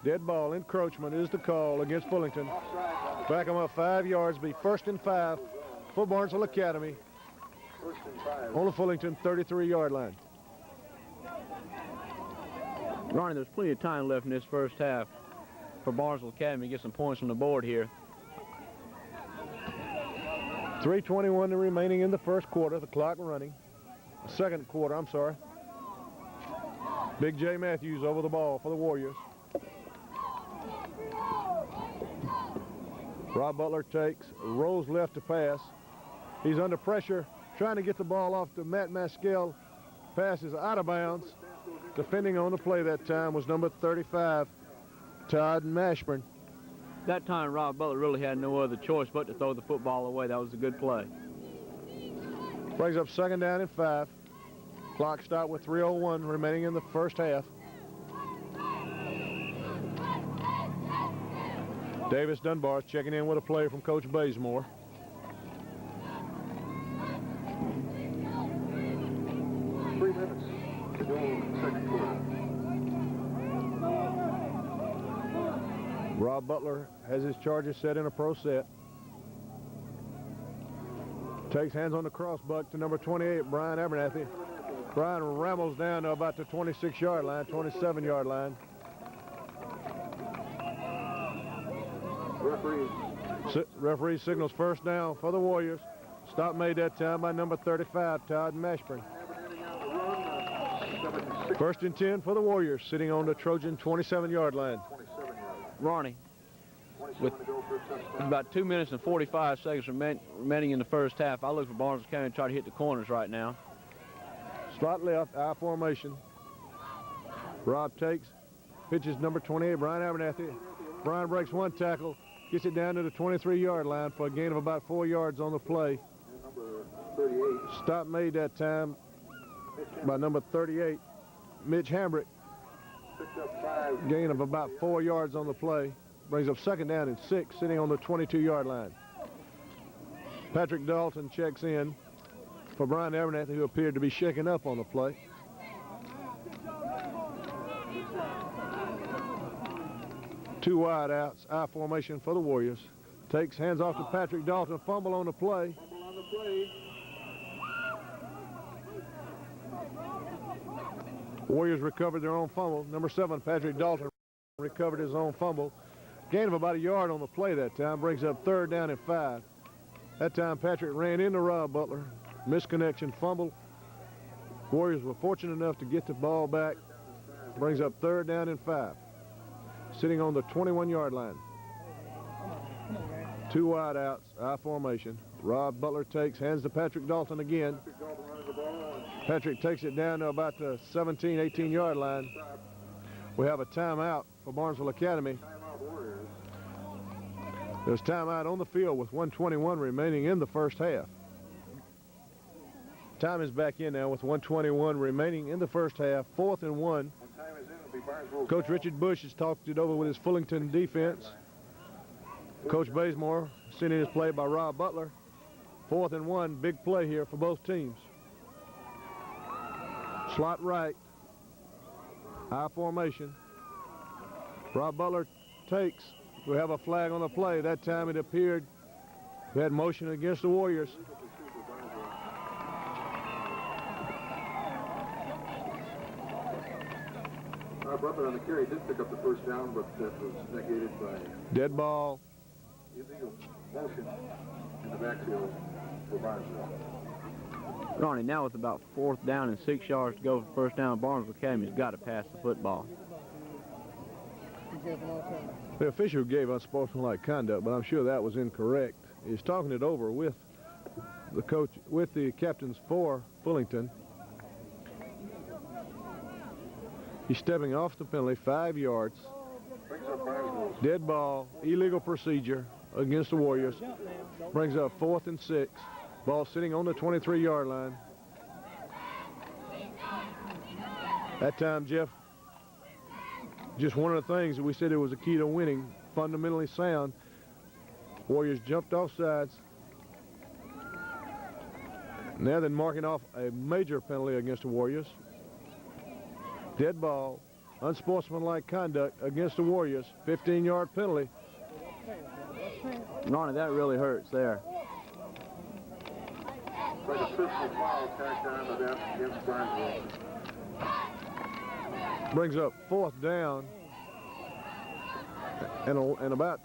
Dead ball, encroachment is the call against Fullington. Back them up 5 yards, be first and 5 for Barnesville Academy First and 5. on the Fullington 33-yard line. Ronnie, there's plenty of time left in this first half for Barnesville Academy to get some points on the board here. 3:21 remaining in the first quarter, the clock running. Second quarter, I'm sorry. Big J. Matthews over the ball for the Warriors. Rob Butler takes, rolls left to pass. He's under pressure, trying to get the ball off to Matt Maskell. Pass is out of bounds. Defending on the play that time was number 35, Todd Mashburn. That time, Rob Butler really had no other choice but to throw the football away. That was a good play. Brings up second down and 5. Clock stopped with 3:01 remaining in the first half. Davis Dunbar checking in with a play from Coach Bazemore. Three minutes to go in the second quarter. Rob Butler has his charges set in a pro set. Takes hands on the crossbuck to number 28, Brian Abernathy. Brian rambles down to about the 26-yard line, 27-yard line. Referee signals first down for the Warriors. Stop made that time by number 35, Todd Mashburn. First and 10 for the Warriors, sitting on the Trojan 27-yard line. Ronnie, with about 2 minutes and 45 seconds remaining in the first half, I look for Barnesville County to try to hit the corners right now. Slot left, I formation. Rob takes, pitches number 28, Brian Abernathy. Brian breaks one tackle, gets it down to the 23-yard line for a gain of about 4 yards on the play. Stop made that time by number 38, Mitch Hambrick. Gain of about 4 yards on the play. Brings up second down and 6, sitting on the 22-yard line. Patrick Dalton checks in for Brian Abernathy, who appeared to be shaken up on the play. Two wide outs, I formation for the Warriors. Takes hands off to Patrick Dalton, fumble on the play. Warriors recovered their own fumble. Number 7, Patrick Dalton, recovered his own fumble. Gain of about a yard on the play that time. Brings up third down and 5. That time Patrick ran into Rob Butler. Misconnection, fumble. Warriors were fortunate enough to get the ball back. Brings up third down and 5. Sitting on the 21-yard line. Two wide outs, I formation. Rob Butler takes, hands to Patrick Dalton again. Patrick takes it down to about the 17, 18-yard line. We have a timeout for Barnesville Academy. There's timeout on the field with 1:21 remaining in the first half. Time is back in now with 1:21 remaining in the first half. 4th and 1. Coach Richard Bush has talked it over with his Fullington defense. Coach Bazemore sending his play by Rob Butler. 4th and 1, big play here for both teams. Slot right, high formation. Rob Butler takes. We have a flag on the play. That time it appeared we had motion against the Warriors. Butler on the carry did pick up the first down, but that was negated by dead ball. Illegal motion in the backfield for Barnesville. Ronnie, now with about 4th down and 6 yards to go for first down, Barnesville Academy's got to pass the football. The official gave unsportsmanlike conduct, but I'm sure that was incorrect. He's talking it over with the coach, with the captains for Fullington. He's stepping off the penalty, 5 yards. Dead ball, illegal procedure against the Warriors. Brings up 4th and 6. Ball sitting on the 23-yard line. That time, Jeff, just one of the things that we said it was a key to winning, fundamentally sound. Warriors jumped off sides. Now they're marking off a major penalty against the Warriors. Dead ball, unsportsmanlike conduct against the Warriors, 15-yard penalty. Ronnie, that really hurts there. Like a personal foul tacked on to that against Barnesville. Brings up 4th down and about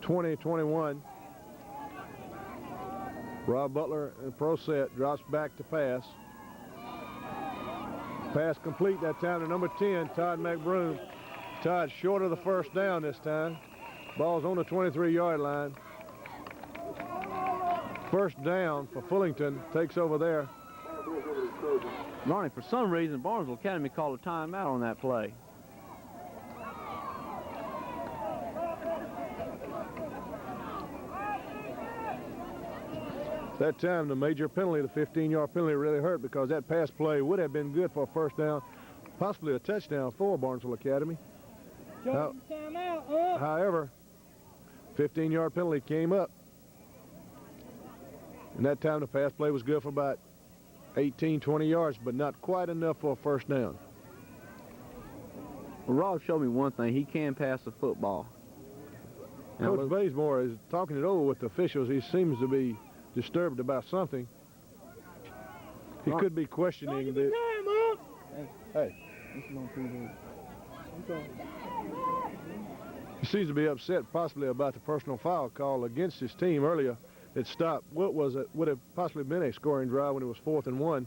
20, 21. Rob Butler in pro set drops back to pass. Pass complete that time to number 10, Todd McBroom. Todd short of the first down this time. Ball's on the 23-yard line. First down for Fullington, takes over there. Ronnie, for some reason, Barnesville Academy called a timeout on that play. That time, the major penalty, the 15-yard penalty, really hurt because that pass play would have been good for a first down, possibly a touchdown for Barnesville Academy. However, 15-yard penalty came up. And that time, the pass play was good for about 18, 20 yards, but not quite enough for a first down. Well, Rob showed me one thing. He can pass the football. Coach Bazemore is talking it over with the officials. He seems to be disturbed about something. He could be questioning the... Hey. He seems to be upset possibly about the personal foul call against his team earlier. It stopped what would have possibly been a scoring drive when it was 4th and 1.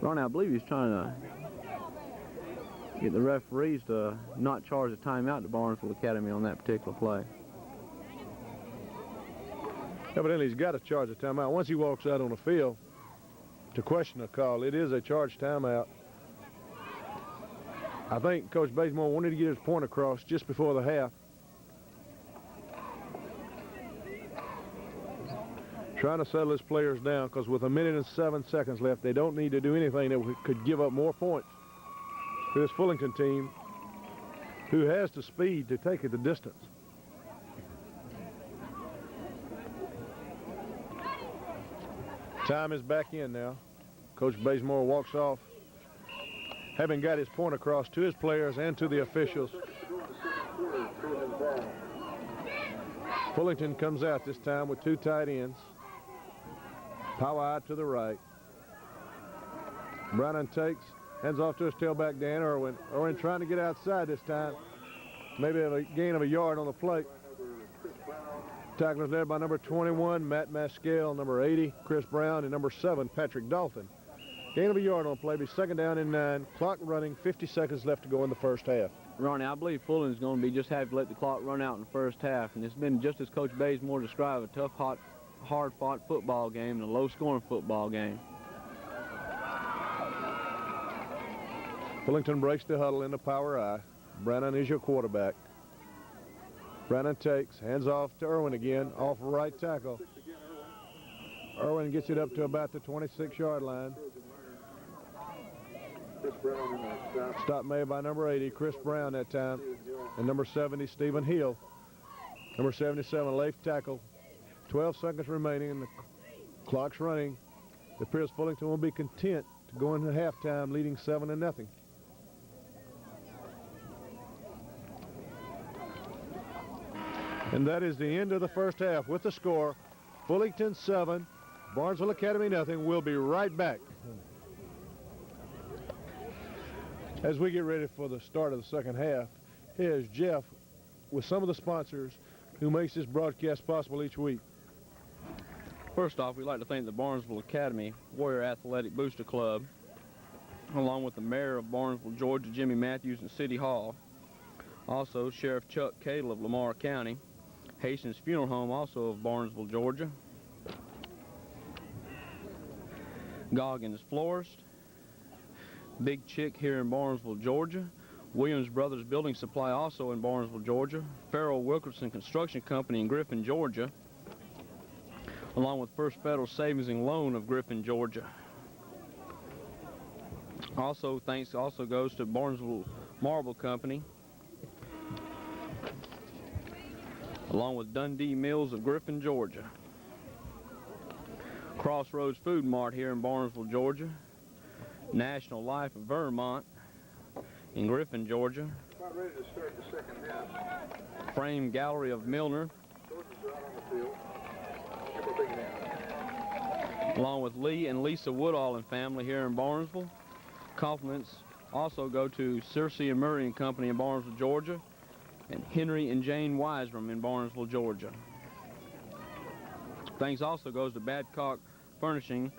Ronnie, I believe he's trying to get the referees to not charge a timeout to Barnesville Academy on that particular play. Evidently, he's got to charge a timeout. Once he walks out on the field to question a call, it is a charged timeout. I think Coach Bazemore wanted to get his point across just before the half. Trying to settle his players down, because with 1 minute and 7 seconds left, they don't need to do anything that could give up more points to this Fullington team, who has the speed to take it the distance. Time is back in now. Coach Bazemore walks off, having got his point across to his players and to the officials. Fullington comes out this time with 2 tight ends. Power out to the right. Brannon takes, hands off to his tailback, Dan Irwin. Irwin trying to get outside this time. Maybe a gain of a yard on the plate. Tacklers led by number 21, Matt Maskell, number 80, Chris Brown, and number 7, Patrick Dolphin. Gain of a yard on the play, be 2nd down and 9. Clock running, 50 seconds left to go in the first half. Ronnie, I believe Fulton's going to be just happy to let the clock run out in the first half. And it's been, just as Coach Bazemore described, a tough, hard-fought football game and a low-scoring football game. Fullington breaks the huddle in the power I. Brannon is your quarterback. Brannon takes, hands off to Irwin again, off right tackle. Irwin gets it up to about the 26-yard line. Stop made by number 80, Chris Brown that time, and number 70, Stephen Hill. Number 77, left tackle. 12 seconds remaining, and the clock's running. It appears Fullington will be content to go into halftime leading 7-0. And that is the end of the first half with the score, Fullington 7, Barnesville Academy nothing. We'll be right back as we get ready for the start of the second half. Here's Jeff with some of the sponsors who makes this broadcast possible each week. First off, we'd like to thank the Barnesville Academy Warrior Athletic Booster Club, along with the Mayor of Barnesville, Georgia, Jimmy Matthews, and City Hall. Also, Sheriff Chuck Cadle of Lamar County, Hastings Funeral Home, also of Barnesville, Georgia, Goggins Florist, Big Chick here in Barnesville, Georgia, Williams Brothers Building Supply, also in Barnesville, Georgia, Farrell Wilkerson Construction Company in Griffin, Georgia, along with First Federal Savings and Loan of Griffin, Georgia. Also, thanks also goes to Barnesville Marble Company, along with Dundee Mills of Griffin, Georgia, Crossroads Food Mart here in Barnesville, Georgia, National Life of Vermont in Griffin, Georgia, About ready to start the second half. Frame Gallery of Milner, Trojans are out on the field. Give a big hand. along with Lee and Lisa Woodall and family here in Barnesville. Compliments also go to Searcy and Murray and Company in Barnesville, Georgia, and Henry and Jane Wiseram in Barnesville, Georgia. Thanks also goes to Badcock Furnishing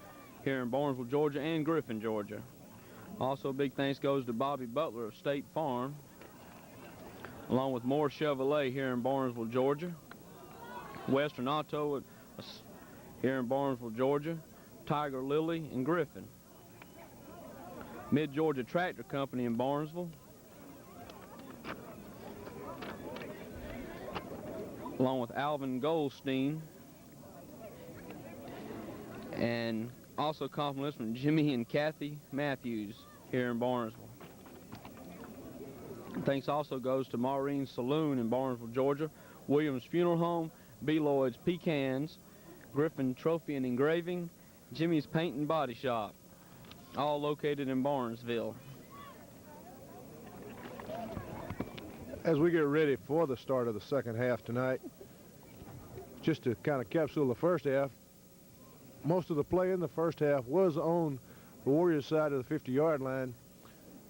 here in Barnesville, Georgia, and Griffin, Georgia. Also, big thanks goes to Bobby Butler of State Farm, along with Moore Chevrolet here in Barnesville, Georgia, Western Auto here in Barnesville, Georgia, Tiger Lily in Griffin, Mid-Georgia Tractor Company in Barnesville, along with Alvin Goldstein, and also compliments from Jimmy and Kathy Matthews here in Barnesville. Thanks also goes to Maureen Saloon in Barnesville, Georgia, Williams Funeral Home, B. Lloyd's Pecans, Griffin Trophy and Engraving, Jimmy's Paint and Body Shop, all located in Barnesville. As we get ready for the start of the second half tonight, just to kind of capsule the first half, most of the play in the first half was on the Warriors side of the 50-yard line.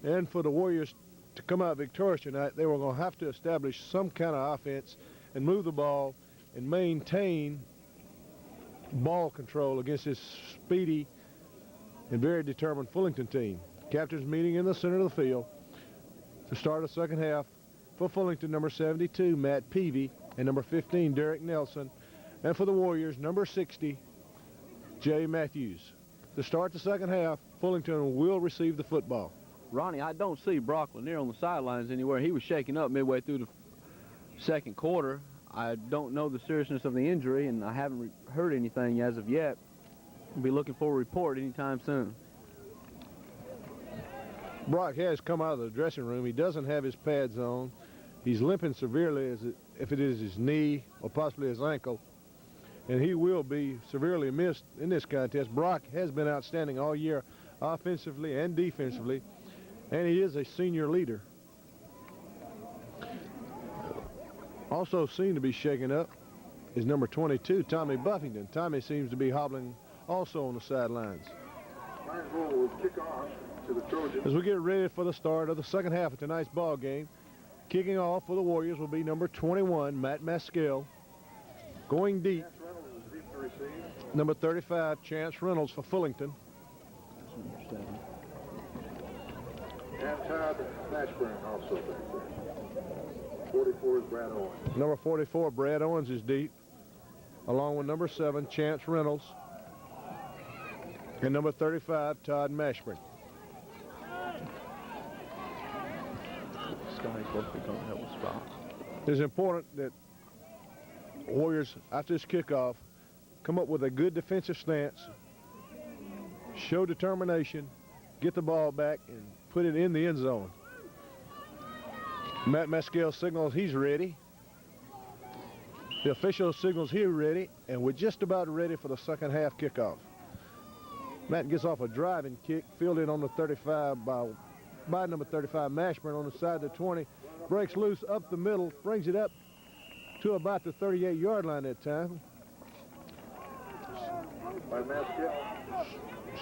And for the Warriors to come out victorious tonight, they were going to have to establish some kind of offense and move the ball and maintain ball control against this speedy and very determined Fullington team. Captains meeting in the center of the field to start the second half. For Fullington, number 72, Matt Peavy, and number 15, Derrick Nelson. And for the Warriors, number 60, Jay Matthews. To start the second half, Fullington will receive the football. Ronnie, I don't see Brock Lanier on the sidelines anywhere. He was shaking up midway through the second quarter. I don't know the seriousness of the injury, and I haven't heard anything as of yet. We'll be looking for a report anytime soon. Brock has come out of the dressing room. He doesn't have his pads on. He's limping severely, if it is his knee or possibly his ankle, and he will be severely missed in this contest. Brock has been outstanding all year, offensively and defensively, and he is a senior leader. Also seen to be shaken up is number 22, Tommy Buffington. Tommy seems to be hobbling also on the sidelines. Barnesville will kick off to the Trojans. As we get ready for the start of the second half of tonight's ball game, kicking off for the Warriors will be number 21, Matt Maskell. Going deep, Chance Reynolds is deep to receive. number 35, Chance Reynolds for Fullington. And Todd Mashburn also back there. 44 is Brad Owens. Number 44, Brad Owens is deep, along with number 7, Chance Reynolds, and number 35, Todd Mashburn. It's important that Warriors, after this kickoff, come up with a good defensive stance, show determination, get the ball back, and put it in the end zone. Matt Maskell signals he's ready. The official signals he's ready, and we're just about ready for the second half kickoff. Matt gets off a driving kick, fielded on the 35 by number 35, Mashburn on the side of the 20. Breaks loose up the middle, brings it up to about the 38-yard line that time. By Maskell.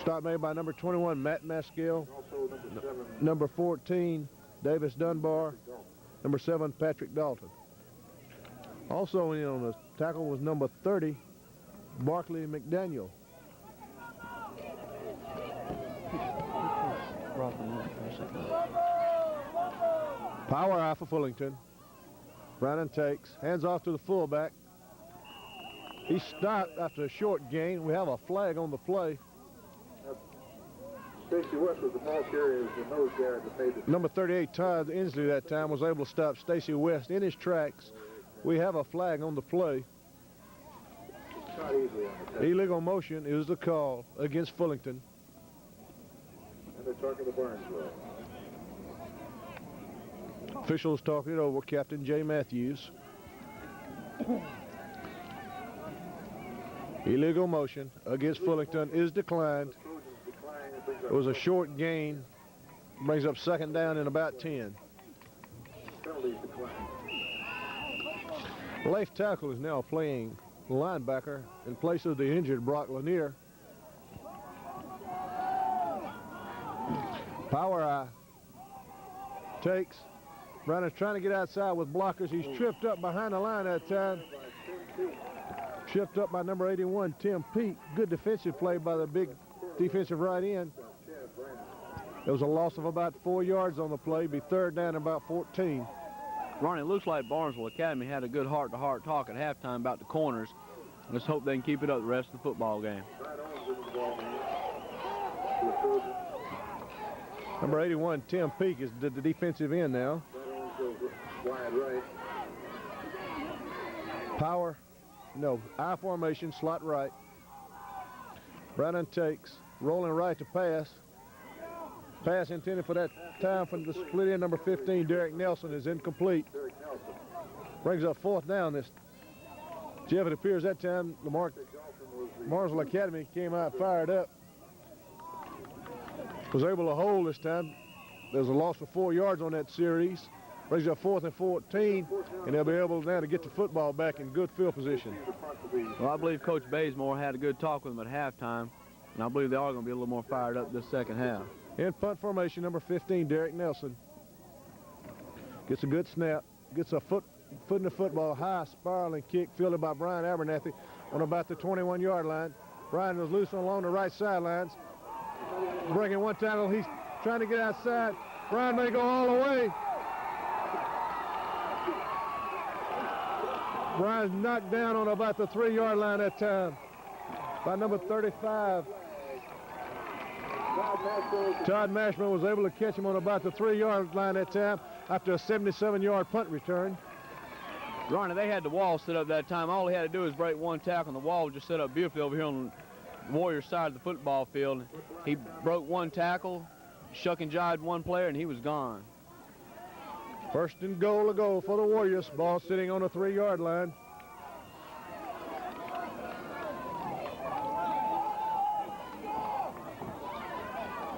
Stop made by number 21, Matt Maskell. Also number 7. Number 14, Davis Dunbar. Number 7, Patrick Dalton. Also in on the tackle was number 30, Barkley McDaniel. Power eye for Fullington. Brannon takes, hands off to the fullback. He stopped after a short gain. We have a flag on the play. Stacy West was the ball carrier as the nose guard that made the... Number 38, Todd Inslee, that time was able to stop Stacy West in his tracks. We have a flag on the play. Not easily on the test. Illegal motion is the call against Fullington. And they're talking to Barnesville. Officials talking it over. Captain Jay Matthews. Illegal motion against Fullington is declined. It was a short gain. Brings up second down and about 10. Penalties declined. Left tackle is now playing linebacker in place of the injured Brock Lanier. Power eye takes. Brown is trying to get outside with blockers. He's tripped up behind the line that time. Tripped up by number 81, Tim Peake. Good defensive play by the big defensive right end. There was a loss of about 4 yards on the play. Be third down about 14. Ronnie, it looks like Barnesville Academy had a good heart-to-heart talk at halftime about the corners. Let's hope they can keep it up the rest of the football game. Number 81, Tim Peake, is the defensive end now. Wide right. Power, no, I formation, slot right. Brannon takes, rolling right to pass. Pass intended for that time from the split end. Number 15, Derrick Nelson, is incomplete. Brings up fourth down. This, Jeff, it appears that time the Barnesville Academy came out fired up. Was able to hold this time. There's a loss of 4 yards on that series. Brings up 4th and 14, and they'll be able now to get the football back in good field position. Well, I believe Coach Bazemore had a good talk with them at halftime, and I believe they are going to be a little more fired up this second half. In punt formation, number 15, Derrick Nelson. Gets a good snap, gets a foot in the football, high spiraling kick fielded by Brian Abernathy on about the 21-yard line. Brian was loose along the right sidelines. Breaking one tackle, he's trying to get outside. Brian may go all the way. Brian's knocked down on about the 3-yard line that time by number 35. Todd Mashman was able to catch him on about the 3-yard line that time after a 77-yard punt return. Ronnie, they had the wall set up that time. All he had to do was break one tackle, and the wall was just set up beautifully over here on the Warriors side of the football field. He broke one tackle, shuck and jived one player, and he was gone. First and goal to go for the Warriors. Ball sitting on the 3-yard line.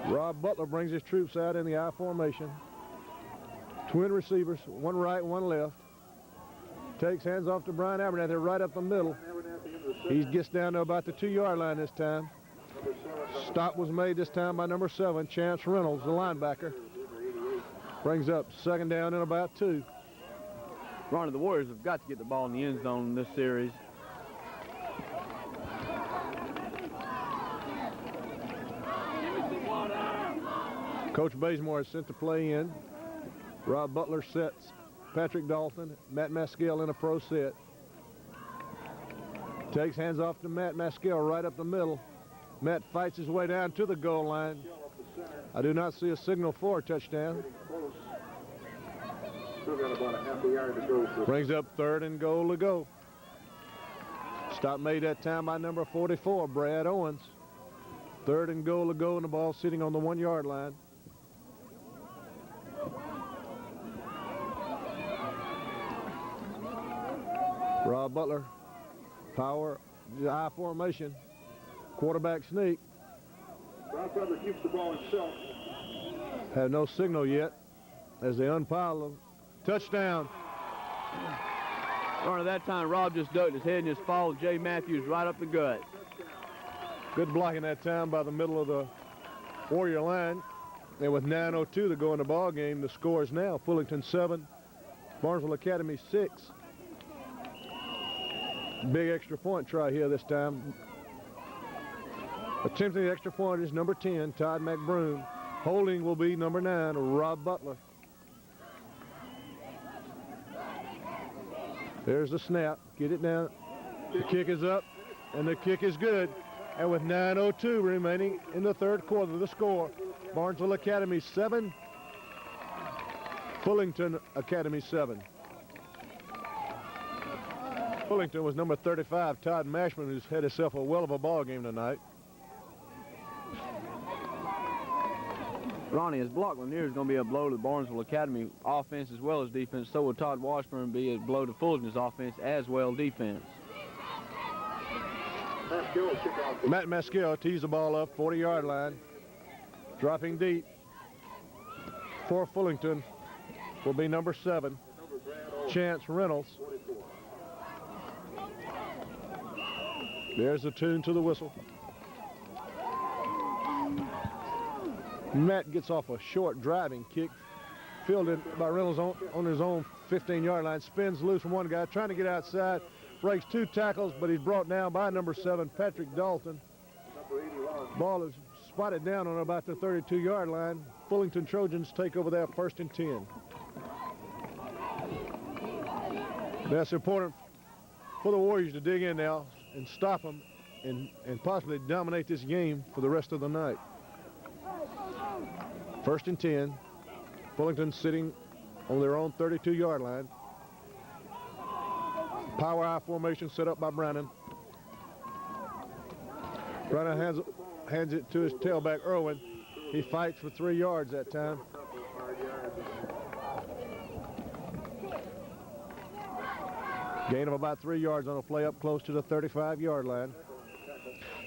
Rob Butler brings his troops out in the I formation. Twin receivers, one right, one left. Takes hands off to Brian Abernathy right up the middle. He gets down to about the 2-yard line this time. Stop was made this time by number 7, Chance Reynolds, the linebacker. Brings up second down and about 2. Ronnie, the Warriors have got to get the ball in the end zone in this series. Coach Bazemore has sent the play in. Rob Butler sets Patrick Dolphin, Matt Maskell in a pro set. Takes hands off to Matt Maskell right up the middle. Matt fights his way down to the goal line. I do not see a signal for a touchdown. Still got about a half a yard to go. Brings up third and goal to go. Stop made that time by number 44, Brad Owens. Third and goal to go, and the ball sitting on the 1-yard line. Rob Butler, power, I formation, quarterback sneak. Rob Butler keeps the ball himself. Have no signal yet as they unpile them. Touchdown. Ronnie, that time Rob just ducked his head and just followed Jay Matthews right up the gut. Good blocking that time by the middle of the Warrior line. And with 9:02 to go in the ball game, the score is now Fullington 7, Barnesville Academy 6. Big extra point try here this time. Attempting the extra point is number 10, Todd McBroom. Holding will be number 9, Rob Butler. There's the snap. Get it down. The kick is up, and the kick is good. And with 9:02 remaining in the third quarter, the score, Barnesville Academy 7, Fullington Academy 7. Fullington was number 35, Todd Mashman, who's had himself a well of a ball game tonight. Ronnie, as Block Lanier is going to be a blow to the Barnesville Academy offense as well as defense, so will Todd Washburn be a blow to Fullerton's offense as well defense. Matt Maskell tees the ball up, 40-yard line. Dropping deep for Fullington will be number 7, Chance Reynolds. There's the tune to the whistle. Matt gets off a short driving kick, fielded by Reynolds on his own 15-yard line, spins loose from one guy, trying to get outside, breaks 2 tackles, but he's brought down by number 7, Patrick Dalton. Ball is spotted down on about the 32-yard line. Fullington Trojans take over there, 1st and 10. That's important for the Warriors to dig in now and stop them and possibly dominate this game for the rest of the night. 1st and 10. Fullington sitting on their own 32-yard line. Power I formation set up by Brannon. Brannon hands it to his tailback, Irwin. He fights for 3 yards that time. Gain of about 3 yards on a play up close to the 35-yard line.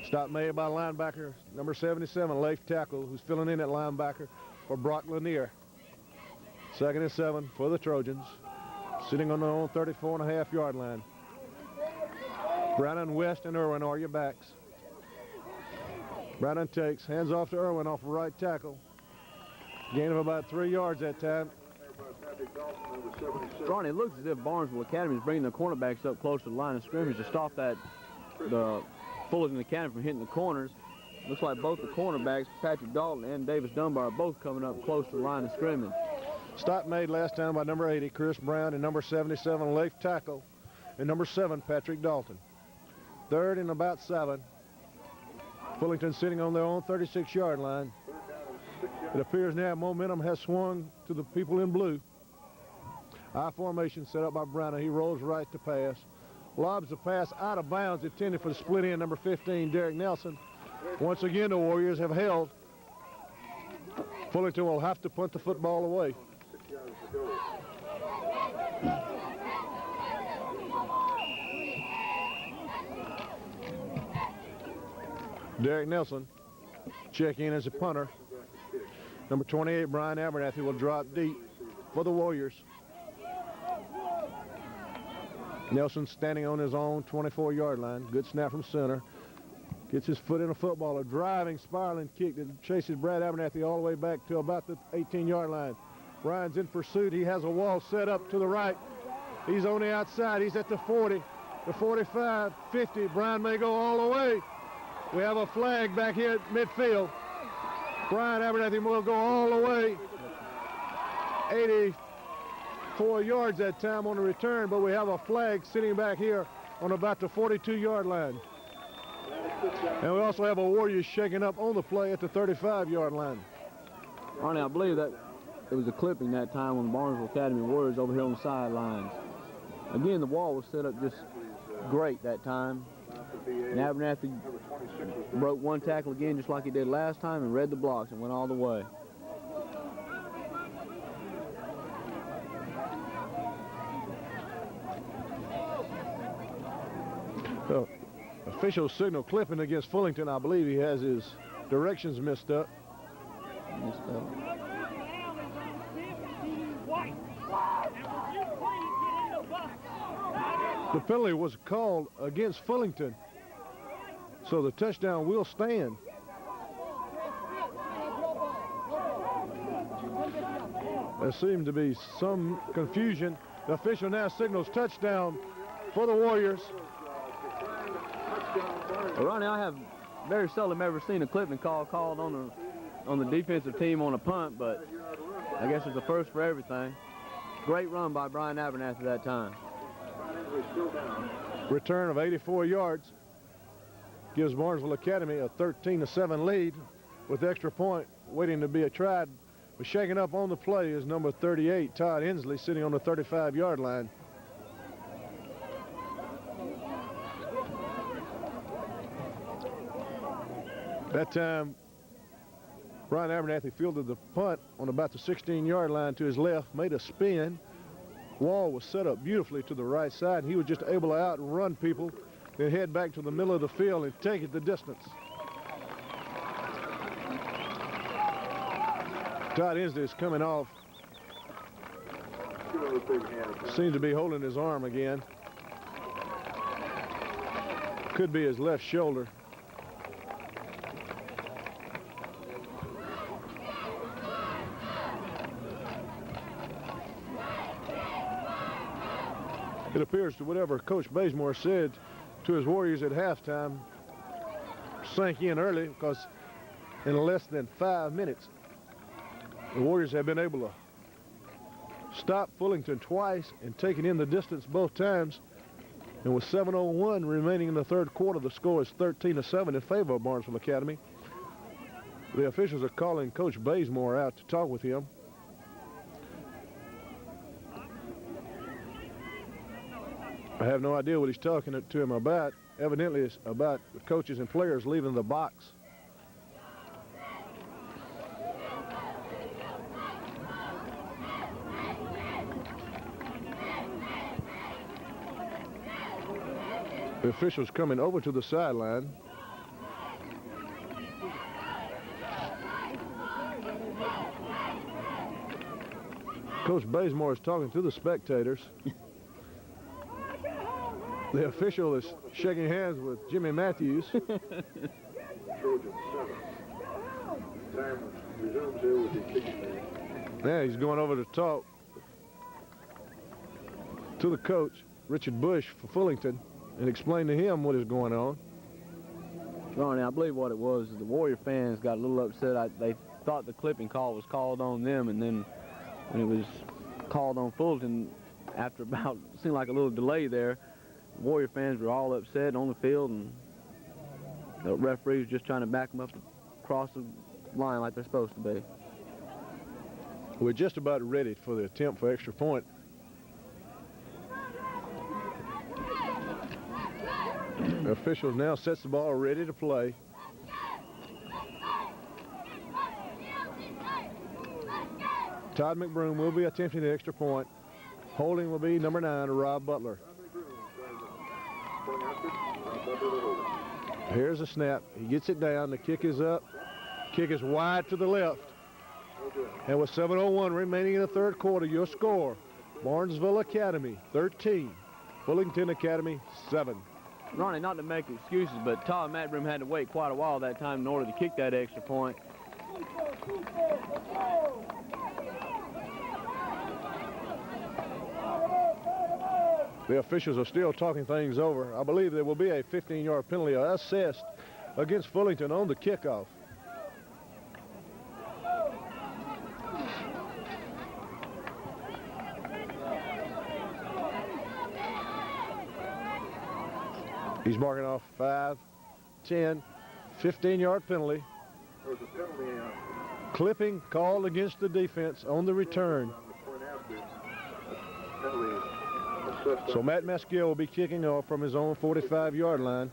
Stop made by linebacker, number 77, left tackle, who's filling in at linebacker for Brock Lanier. 2nd and 7 for the Trojans. Sitting on their own 34.5-yard line. Brannon, West, and Irwin are your backs. Brannon takes, hands off to Irwin off right tackle. Gain of about 3 yards that time. Ronnie, it looks as if Barnesville Academy is bringing the cornerbacks up close to the line of scrimmage to stop the Fullington Academy from hitting the corners. Looks like both the cornerbacks, Patrick Dalton and Davis Dunbar, are both coming up close to the line of scrimmage. Stop made last time by number 80, Chris Brown, and number 77, left tackle, and number 7, Patrick Dalton. 3rd and about 7. Fullington sitting on their own 36-yard line. It appears now momentum has swung to the people in blue. I formation set up by Brown. He rolls right to pass. Lobs the pass out of bounds, intended for the split end, number 15, Derrick Nelson. Once again, the Warriors have held. Fullington will have to punt the football away. Derrick Nelson check in as a punter. Number 28, Brian Abernathy, will drop deep for the Warriors. Nelson standing on his own 24-yard line. Good snap from center. Gets his foot in a football. A driving, spiraling kick that chases Brad Abernathy all the way back to about the 18-yard line. Brian's in pursuit. He has a wall set up to the right. He's on the outside. He's at the 40, the 45, 50. Brian may go all the way. We have a flag back here at midfield. Brian Abernathy will go all the way. 84 yards that time on the return, but we have a flag sitting back here on about the 42-yard line. And we also have a Warriors shaking up on the play at the 35-yard line. Ronnie, I believe that it was a clipping that time when the Barnesville Academy Warriors over here on the sidelines. Again, the wall was set up just great that time. And Abernathy broke one tackle again just like he did last time and read the blocks and went all the way. So, official signal clipping against Fullington. I believe he has his directions messed up. The penalty was called against Fullington, so the touchdown will stand. There seemed to be some confusion. The official now signals touchdown for the Warriors. Well, Ronnie, I have very seldom ever seen a clipping call called on the defensive team on a punt, but I guess it's a first for everything. Great run by Brian Abernathy that time. Return of 84 yards gives Barnesville Academy a 13-7 lead with extra point waiting to be tried. But shaking up on the play is number 38, Todd Hensley, sitting on the 35-yard line. That time, Brian Abernathy fielded the punt on about the 16-yard line to his left, made a spin. Wall was set up beautifully to the right side. He was just able to outrun people, then head back to the middle of the field and take it the distance. Todd Hensley is coming off. Seems to be holding his arm again. Could be his left shoulder. It appears to whatever Coach Bazemore said to his Warriors at halftime sank in early, because in less than 5 minutes, the Warriors have been able to stop Fullington twice and take it in the distance both times. And with 7:01 remaining in the third quarter, the score is 13-7 in favor of Barnesville Academy. The officials are calling Coach Bazemore out to talk with him. I have no idea what he's talking to him about. Evidently, it's about the coaches and players leaving the box. The officials coming over to the sideline. Coach Bazemore is talking to the spectators. The official is shaking hands with Jimmy Matthews. Trojans 7. Time resumes here with the kicking game. Now he's going over to talk to the coach, Richard Bush, for Fullington, and explain to him what is going on. Ronnie, I believe what it was is the Warrior fans got a little upset. They thought the clipping call was called on them, and then when it was called on Fullington, after about, seemed like a little delay there, Warrior fans were all upset on the field, and the referees were just trying to back them up across the line like they're supposed to be. We're just about ready for the attempt for extra point. The official now sets the ball ready to play. Todd McBroom will be attempting the extra point. Holding will be number 9, Rob Butler. Here's a snap. He gets it down. The kick is up. Kick is wide to the left. And with 7:01 remaining in the third quarter, your score, Barnesville Academy 13, Bullington Academy 7. Ronnie, not to make excuses, but Todd Matram had to wait quite a while that time in order to kick that extra point. The officials are still talking things over. I believe there will be a 15-yard penalty assessed against Fullington on the kickoff. He's marking off 5, 10, 15-yard penalty. There was a penalty Clipping called against the defense on the return. on the point after. Penalty assessed So on Matt Maskell will be kicking off from his own 45-yard line.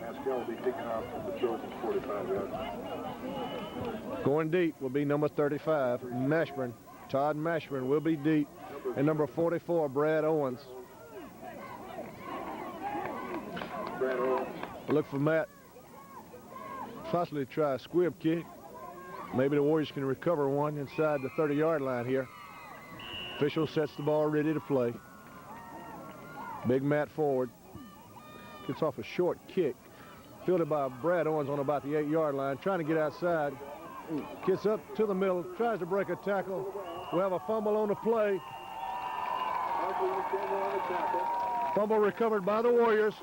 Maskell will be kicking off from the Trojans 45-yard line. Going deep will be number 35, Mashburn. Todd Mashburn will be deep. And number 44, Brad Owens. Brad Owens. Look for Matt. Possibly try a squib kick. Maybe the Warriors can recover one inside the 30-yard line here. Official sets the ball ready to play. Big Matt forward. Gets off a short kick. Fielded by Brad Owens on about the 8-yard line. Trying to get outside. Gets up to the middle. Tries to break a tackle. We have a fumble on the play. Fumble recovered by the Warriors.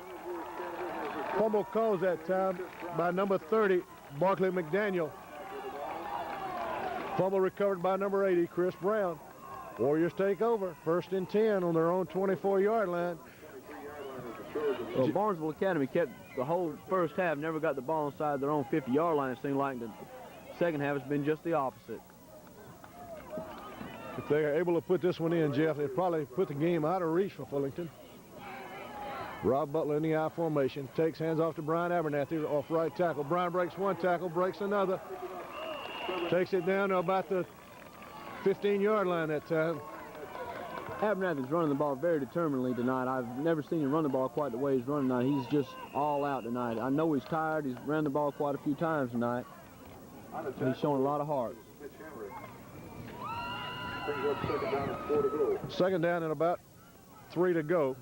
Fumble caused that time by number 30, Barkley McDaniel. Fumble recovered by number 80, Chris Brown. Warriors take over. 1st and 10 on their own 24-yard line. Well, Barnesville Academy kept the whole first half, never got the ball inside their own 50-yard line. It seemed like the second half has been just the opposite. If they're able to put this one in, Jeff, they'd probably put the game out of reach for Fullington. Rob Butler in the I formation. Takes hands off to Brian Abernathy off right tackle. Brian breaks one tackle, breaks another. Takes it down to about the 15-yard line that time. Abernathy's running the ball very determinedly tonight. I've never seen him run the ball quite the way he's running tonight. He's just all out tonight. I know he's tired. He's ran the ball quite a few times tonight. He's showing a lot of heart. Brings up second down and 4 to go. Second down and about 3 to go.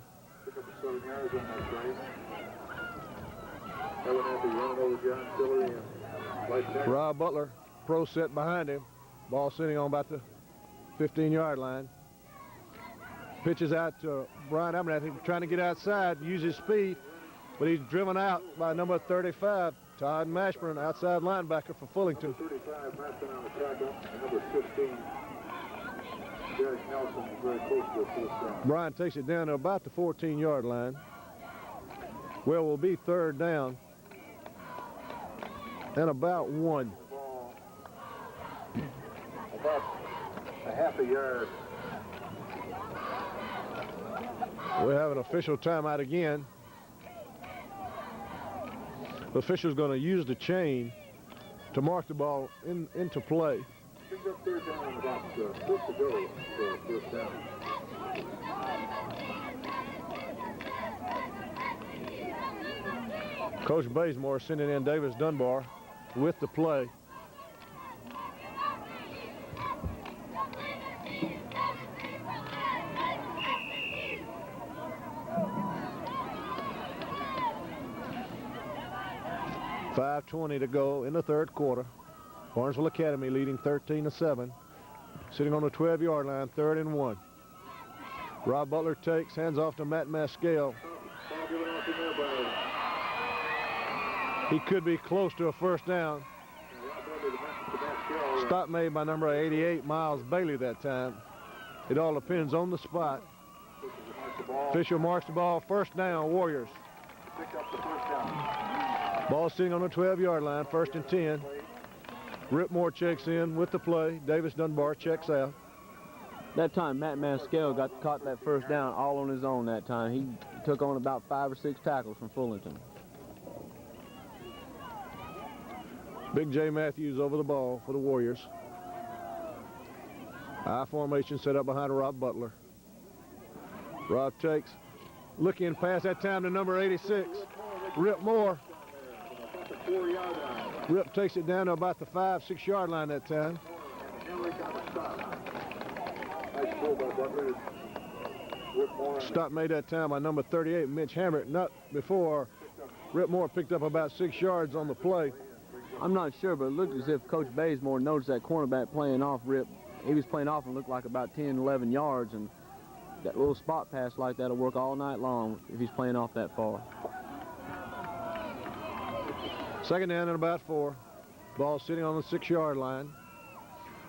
Pick up the 7 yards on that play. Abernathy running over John Tillery and right tackle. Rob Butler, pro set behind him. Ball sitting on about the 15-yard line. Pitches out to Brian Abernathy, trying to get outside, use his speed, but he's driven out by number 35, Todd Mashburn, outside linebacker for Fullington. 35, Matram on the tackle, and number 15, Derrick Nelson, very close to the first down. Brian takes it down to about the 14-yard line, where will be 3rd down and about 1. About a half a yard. We have an official timeout again. The official's going to use the chain to mark the ball into play. Brings up 3rd down and about 4 to go for first down. Coach Bazemore sending in Davis Dunbar with the play. 5:20 to go in the third quarter. Barnesville Academy leading 13-7. Sitting on the 12-yard line, 3rd and 1. Rob Butler takes, hands off to Matt Maskell. He could be close to a first down. Stop made by number 88, Miles Bailey that time. It all depends on the spot. Official marks the ball, first down, Warriors. Ball sitting on the 12-yard line, 1st and 10. Ripmore checks in with the play. Davis Dunbar checks out. That time, Matt Maskell caught that first down all on his own that time. He took on about 5 or 6 tackles from Fullington. Big J. Matthews over the ball for the Warriors. I formation set up behind Rob Butler. Rob takes, looking pass that time to number 86, Rip Moore. Rip takes it down to about the 5-6 yard line that time. Stop made that time by number 38, Mitch Hammett. Not before Rip Moore picked up about 6 yards on the play. I'm not sure, but it looked as if Coach Bazemore noticed that cornerback playing off Rip. He was playing off and looked like about 10, 11 yards, and that little spot pass like that will work all night long if he's playing off that far. 2nd down and about 4. Ball sitting on the 6 yard line.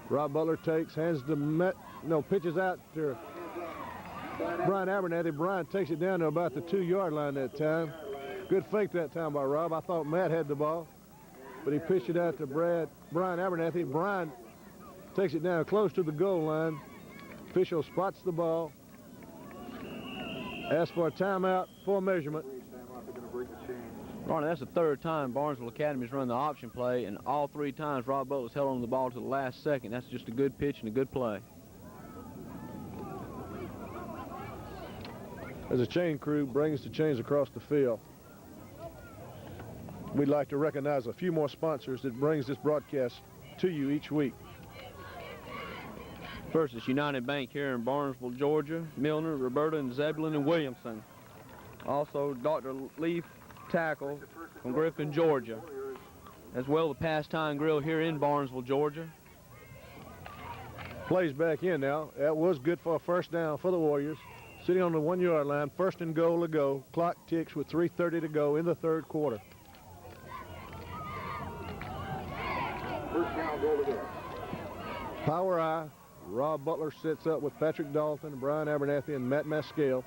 Rob Butler takes, pitches out to Brian Abernathy. Brian takes it down to about the 2 yard line that time. Good fake that time by Rob. I thought Matt had the ball, but he pitched it out to Brian Abernathy. Brian takes it down close to the goal line. Official spots the ball. Asks for a timeout for measurement. Ronnie, that's the 3rd time Barnesville Academy's run the option play, and all 3 times Rob Butler's held on the ball to the last second. That's just a good pitch and a good play. As a chain crew brings the chains across the field, we'd like to recognize a few more sponsors that brings this broadcast to you each week. First is United Bank here in Barnesville, Georgia. Milner, Roberta, and Zebulon and Williamson. Also, Dr. Leaf Tackle from Griffin, Georgia. As well, the Pastime Grill here in Barnesville, Georgia. Plays back in now. That was good for a first down for the Warriors. Sitting on the 1 yard line, 1st and goal to go. Clock ticks with 3:30 to go in the 3rd quarter. First down, goal to go. Power I. Rob Butler sits up with Patrick Dolphin, Brian Abernathy, and Matt Maskell.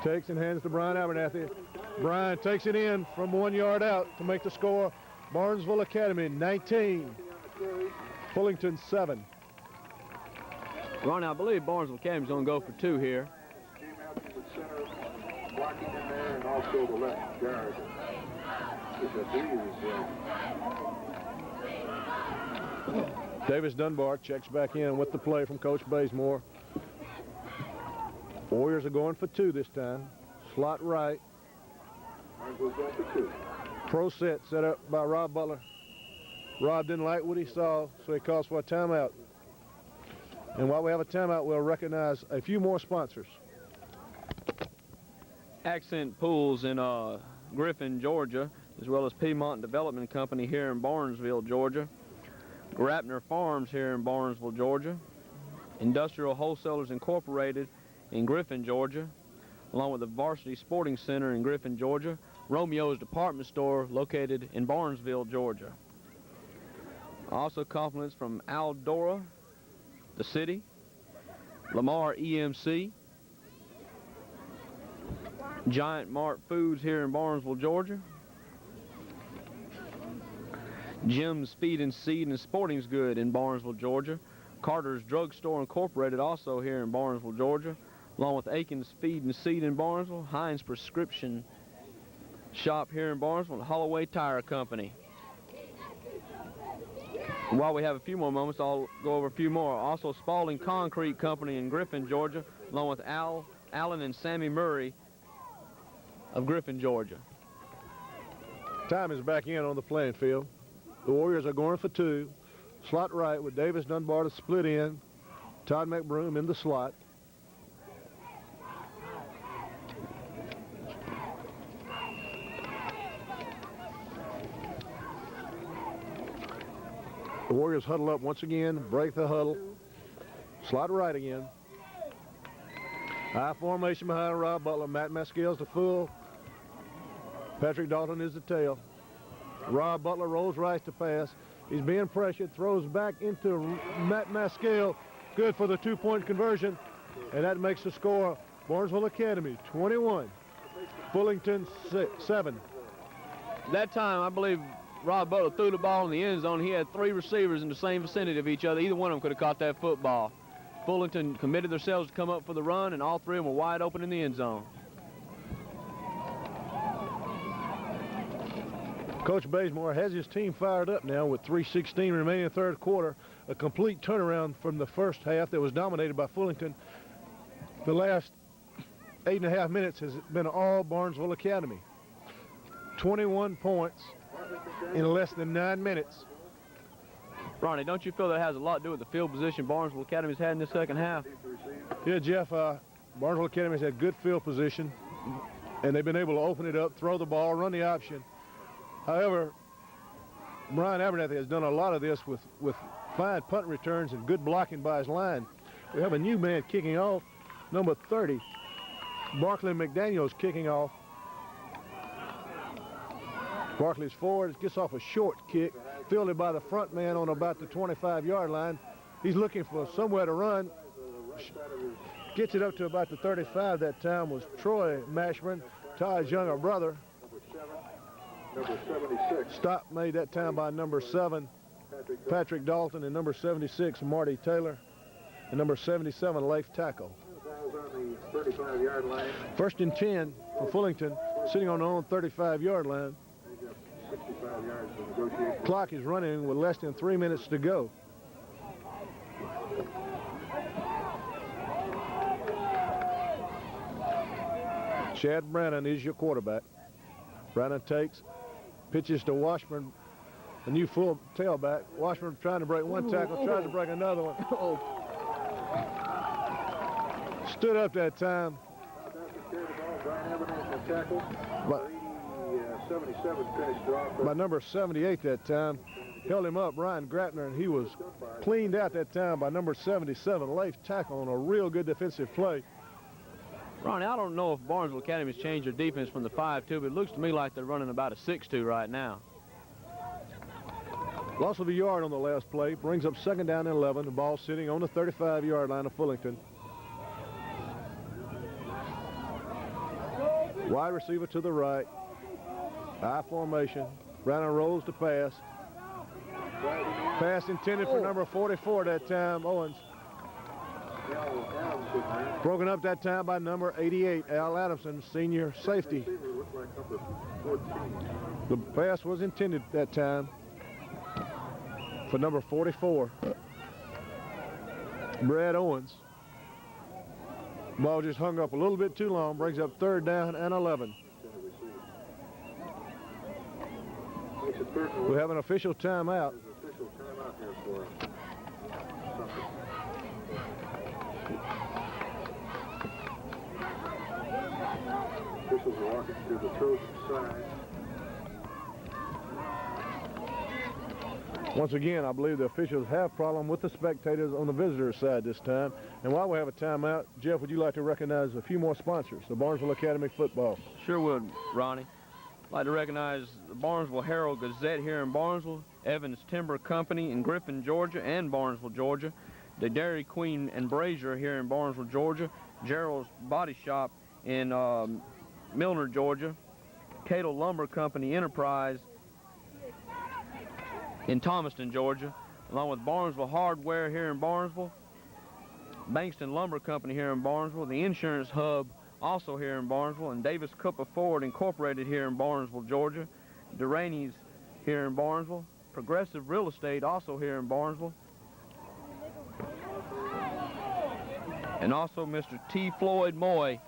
Takes and hands to Brian Abernathy. Brian takes it in from 1 yard out to make the score. Barnesville Academy 19, Fullington 7. Ronnie, I believe Barnesville Academy's going to go for 2 here. Came out to the center, blocking in there, and also the left guard. Davis Dunbar checks back in with the play from Coach Bazemore. Warriors are going for 2 this time. Slot right. Pro set up by Rob Butler. Rob didn't like what he saw, so he calls for a timeout. And while we have a timeout, we'll recognize a few more sponsors. Accent Pools in Griffin, Georgia, as well as Piedmont Development Company here in Barnesville, Georgia. Grapner Farms here in Barnesville, Georgia. Industrial Wholesalers Incorporated in Griffin, Georgia, along with the Varsity Sporting Center in Griffin, Georgia. Romeo's Department Store located in Barnesville, Georgia. Also compliments from Aldora, the city, Lamar EMC, Giant Mart Foods here in Barnesville, Georgia, Jim's Feed and Seed and Sporting's Good in Barnesville, Georgia, Carter's Drug Store Incorporated also here in Barnesville, Georgia, along with Aiken's Feed and Seed in Barnesville, Heinz Prescription Shop here in Barnesville, and Holloway Tire Company. And while we have a few more moments, I'll go over a few more. Also, Spalding Concrete Company in Griffin, Georgia, along with Alan and Sammy Murray of Griffin, Georgia. Time is back in on the playing field. The Warriors are going for 2. Slot right with Davis Dunbar to split in. Todd McBroom in the slot. The Warriors huddle up once again, break the huddle, slide right again. High formation behind Rob Butler. Matt Maskell's the full. Patrick Dalton is the tail. Rob Butler rolls right to pass. He's being pressured, throws back into Matt Maskell. Good for the two-point conversion. And that makes the score Barnesville Academy 21, Fullington 7. That time, I believe Rob Butler threw the ball in the end zone. He had 3 receivers in the same vicinity of each other. Either one of them could have caught that football. Fullington committed themselves to come up for the run, and all 3 of them were wide open in the end zone. Coach Bazemore has his team fired up now with 3:16 remaining in the third quarter. A complete turnaround from the first half that was dominated by Fullington. The last 8.5 minutes has been all Barnesville Academy. 21 points in less than 9 minutes. Ronnie, don't you feel that has a lot to do with the field position Barnesville Academy's had in the second half? Yeah, Jeff, Barnesville Academy has had good field position, and they've been able to open it up, throw the ball, run the option. However, Brian Abernathy has done a lot of this with fine punt returns and good blocking by his line. We have a new man kicking off, number 30. Barkley McDaniel's kicking off. Barkley's forward, gets off a short kick, fielded by the front man on about the 25-yard line. He's looking for somewhere to run. Gets it up to about the 35 that time was Troy Mashburn, Todd's younger brother. Number 76. Stop made that time by number 7, Patrick Dalton, and number 76, Marty Taylor, and number 77, Leif Tackle. Ball's on the 35-yard line. 1st and 10 for Fullington, sitting on their own 35-yard line. 65 yards to negotiate. Clock is running with less than 3 minutes to go. Chad Brannon is your quarterback. Brannon takes, pitches to Washburn, a new full tailback. Washburn trying to break one tackle, tries to break another one. Stood up that time. By number 78 that time. Held him up, Ryan Grapner, and he was cleaned out that time by number 77, Leif Tackle, on a real good defensive play. Ronnie, I don't know if Barnesville Academy's changed their defense from the 5-2, but it looks to me like they're running about a 6-2 right now. Loss of a yard on the last play, brings up 2nd down and 11. The ball sitting on the 35-yard line of Fullington. Wide receiver to the right. High formation. Brannon rolls to pass. Pass intended for number 44 that time, Owens. Broken up that time by number 88, Al Adamson, senior safety. The pass was intended that time for number 44, Brad Owens. Ball just hung up a little bit too long, brings up 3rd down and 11. We have an official timeout. Officials are walking to the Trojan side. Once again, I believe the officials have problem with the spectators on the visitor side this time. And while we have a timeout, Jeff, would you like to recognize a few more sponsors of Barnesville Academy football? Sure would, Ronnie. I'd like to recognize the Barnesville Herald Gazette here in Barnesville, Evans Timber Company in Griffin, Georgia, and Barnesville, Georgia, the Dairy Queen and Brazier here in Barnesville, Georgia, Gerald's Body Shop in Milner, Georgia, Cato Lumber Company Enterprise in Thomaston, Georgia, along with Barnesville Hardware here in Barnesville, Bankston Lumber Company here in Barnesville, the Insurance Hub also here in Barnesville, and Davis Cooper Ford Incorporated here in Barnesville, Georgia, Durani's here in Barnesville, Progressive Real Estate also here in Barnesville, and also Mr. T. Floyd Moy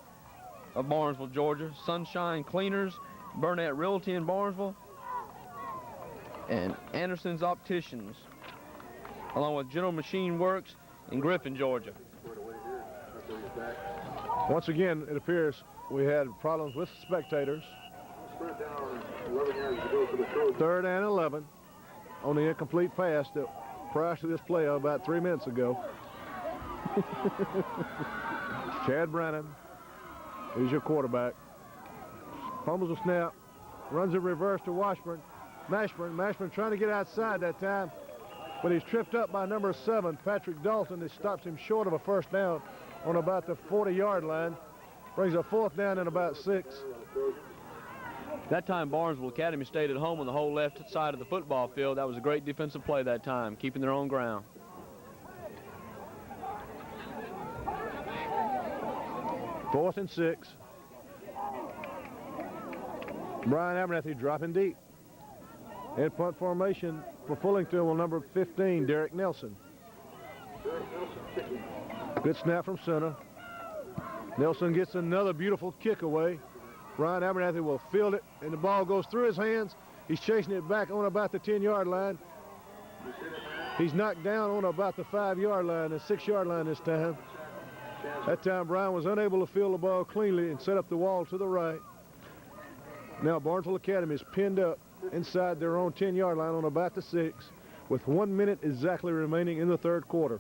of Barnesville, Georgia, Sunshine Cleaners, Burnett Realty in Barnesville, and Anderson's Opticians, along with General Machine Works in Griffin, Georgia. Once again, it appears we had problems with spectators. 3rd down, 11 yards to go for the Trojans. 3rd and 11 on the incomplete pass that prior to this play about 3 minutes ago. Chad Brannon, he's your quarterback. Fumbles a snap, runs a reverse to Washburn. Mashburn trying to get outside that time, but he's tripped up by number 7, Patrick Dalton. It stops him short of a first down on about the 40-yard line. Brings a 4th down and about 6. That time Barnesville Academy stayed at home on the whole left side of the football field. That was a great defensive play that time, keeping their own ground. Fourth and 6. Brian Abernathy dropping deep. And punt formation for Fullington will number 15, Derrick Nelson. Good snap from center. Nelson gets another beautiful kick away. Brian Abernathy will field it, and the ball goes through his hands. He's chasing it back on about the 10-yard line. He's knocked down on about the 5-yard line, the 6-yard line this time. That time Brian was unable to field the ball cleanly and set up the wall to the right. Now Barnesville Academy is pinned up inside their own 10-yard line on about the 6 with 1 minute exactly remaining in the third quarter.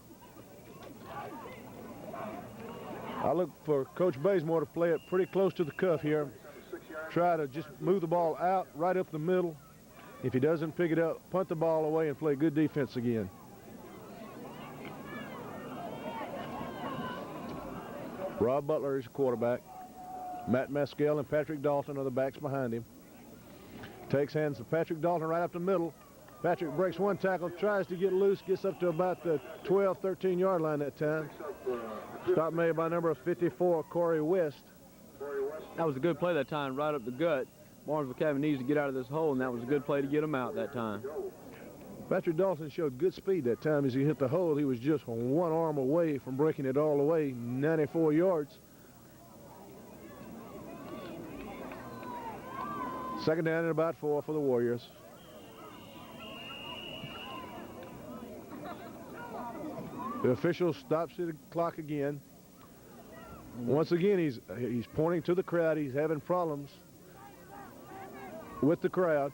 I look for Coach Bazemore to play it pretty close to the cuff here. Try to just move the ball out right up the middle. If he doesn't pick it up, punt the ball away and play good defense again. Rob Butler is quarterback. Matt Maskell and Patrick Dalton are the backs behind him. Takes hands to Patrick Dalton right up the middle. Patrick breaks one tackle, tries to get loose, gets up to about the 12, 13-yard line that time. Stop made by number 54, Corey West. That was a good play that time, right up the gut. Barnesville Academy needs to get out of this hole, and that was a good play to get him out that time. Patrick Dalton showed good speed that time as he hit the hole. He was just one arm away from breaking it all the way, 94 yards. Second down and about 4 for the Warriors. The official stops the clock again. Once again, he's pointing to the crowd. He's having problems with the crowd.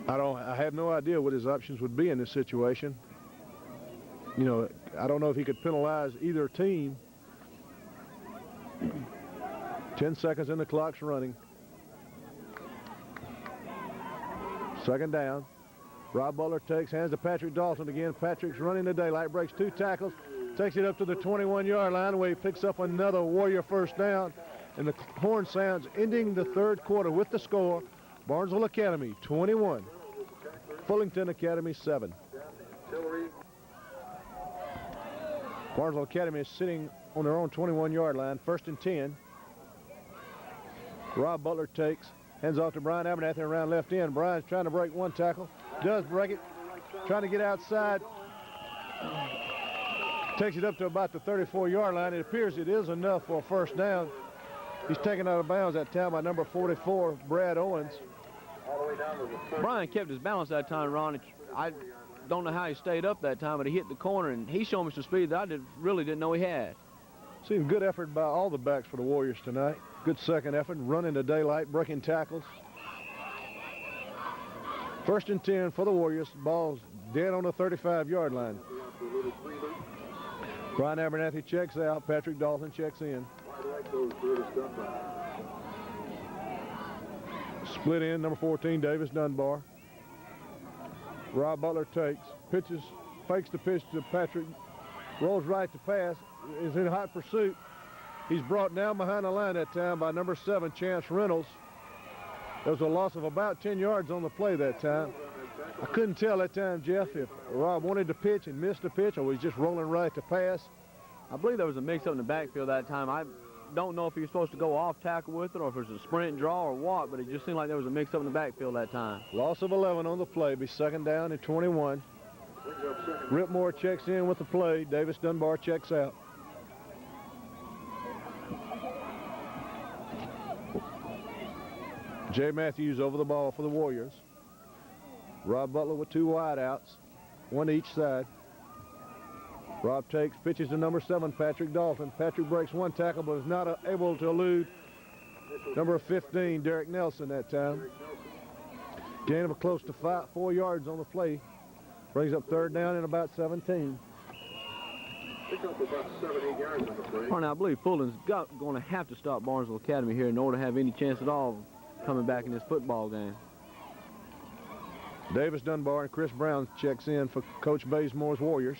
I have no idea what his options would be in this situation. You know, I don't know if he could penalize either team. 10 seconds and the clock's running. Second down. Rob Butler takes, hands to Patrick Dalton again. Patrick's running the daylight, breaks 2 tackles, takes it up to the 21-yard line where he picks up another Warrior first down. And the horn sounds ending the third quarter with the score. Barnesville Academy 21, Fullington Academy 7. Barnesville Academy is sitting on their own 21-yard line, first and 10. Rob Butler takes, hands off to Brian Abernathy around left end. Brian's trying to break one tackle, does break it, trying to get outside. Takes it up to about the 34-yard line. It appears it is enough for a first down. He's taken out of bounds that time by number 44, Brad Owens. Brian kept his balance that time, Ron. I don't know how he stayed up that time, but he hit the corner, and he showed me some speed that I really didn't know he had. Seen good effort by all the backs for the Warriors tonight. Good second effort, running the daylight, breaking tackles. First and 10 for the Warriors. Ball's dead on the 35-yard line. Brian Abernathy checks out. Patrick Dalton checks in. Split in, number 14, Davis Dunbar. Rob Butler takes, pitches, fakes the pitch to Patrick, rolls right to pass, is in hot pursuit. He's brought down behind the line that time by number 7, Chance Reynolds. There was a loss of about 10 yards on the play that time. I couldn't tell that time, Jeff, if Rob wanted to pitch and missed the pitch or was just rolling right to pass. I believe there was a mix-up in the backfield that time. I don't know if he was supposed to go off tackle with it or if it was a sprint draw or what, but it just seemed like there was a mix-up in the backfield that time. Loss of 11 on the play, be second down and 21. Ripmore checks in with the play. Davis Dunbar checks out. Jay Matthews over the ball for the Warriors. Rob Butler with 2 wideouts, 1 each side. Rob takes, pitches to number 7, Patrick Dolphin. Patrick breaks one tackle but is not able to elude number 15, Derrick Nelson that time. Gain of a close to 4 yards on the play. Brings up third down and about 17. Pick up about 7-8 yards on the play. Well, now, I believe Fullington's going to have to stop Barnesville Academy here in order to have any chance at all of coming back in this football game. Davis Dunbar and Chris Brown checks in for Coach Bazemore's Warriors.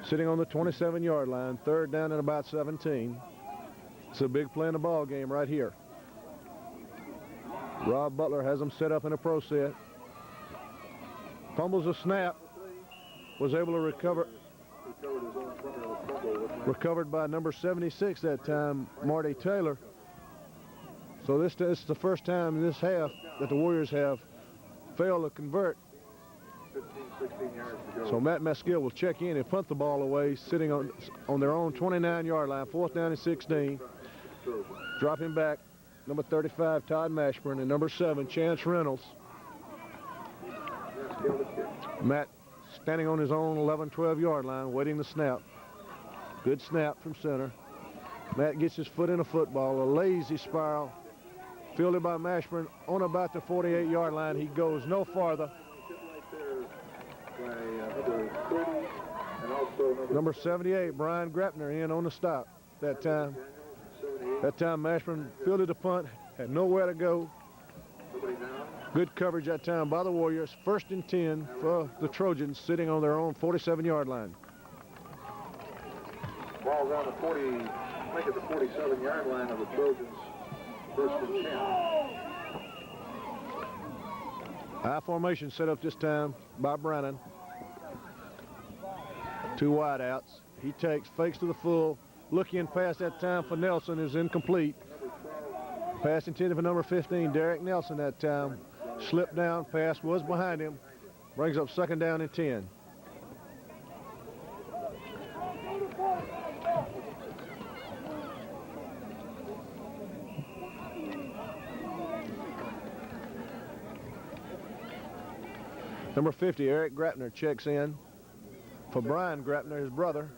Sitting on the 27-yard line, third down and about 17. It's a big play in the ball game right here. Rob Butler has them set up in a pro set. Fumbles a snap. Was able to recovered by number 76 that time, Marty Taylor. So this is the first time in this half that the Warriors have failed to convert. 15, 16 yards to go. So Matt Maskell will check in and punt the ball away, sitting on their own 29-yard line, 4th down and 16. Dropping back, number 35, Todd Mashburn, and number 7, Chance Reynolds. Matt standing on his own 11, 12-yard line, waiting the snap. Good snap from center. Matt gets his foot in the football, a lazy spiral. Fielded by Mashburn on about the 48-yard line. He goes no farther. Number 78, Brian Grapner, in on the stop that time. That time Mashburn fielded the punt, had nowhere to go. Good coverage that time by the Warriors. 1st and 10 for the Trojans, sitting on their own 47-yard line. Ball's on the 40, make it the 47-yard line of the Trojans. 1st and 10. High formation set up this time by Brannon. 2 wideouts. He fakes to the full. Looking pass that time for Nelson is incomplete. Pass intended for number 15, Derrick Nelson that time. Slipped down, pass was behind him. Brings up 2nd down and 10. Number 50, Eric Grapner checks in for Brian Grapner, his brother.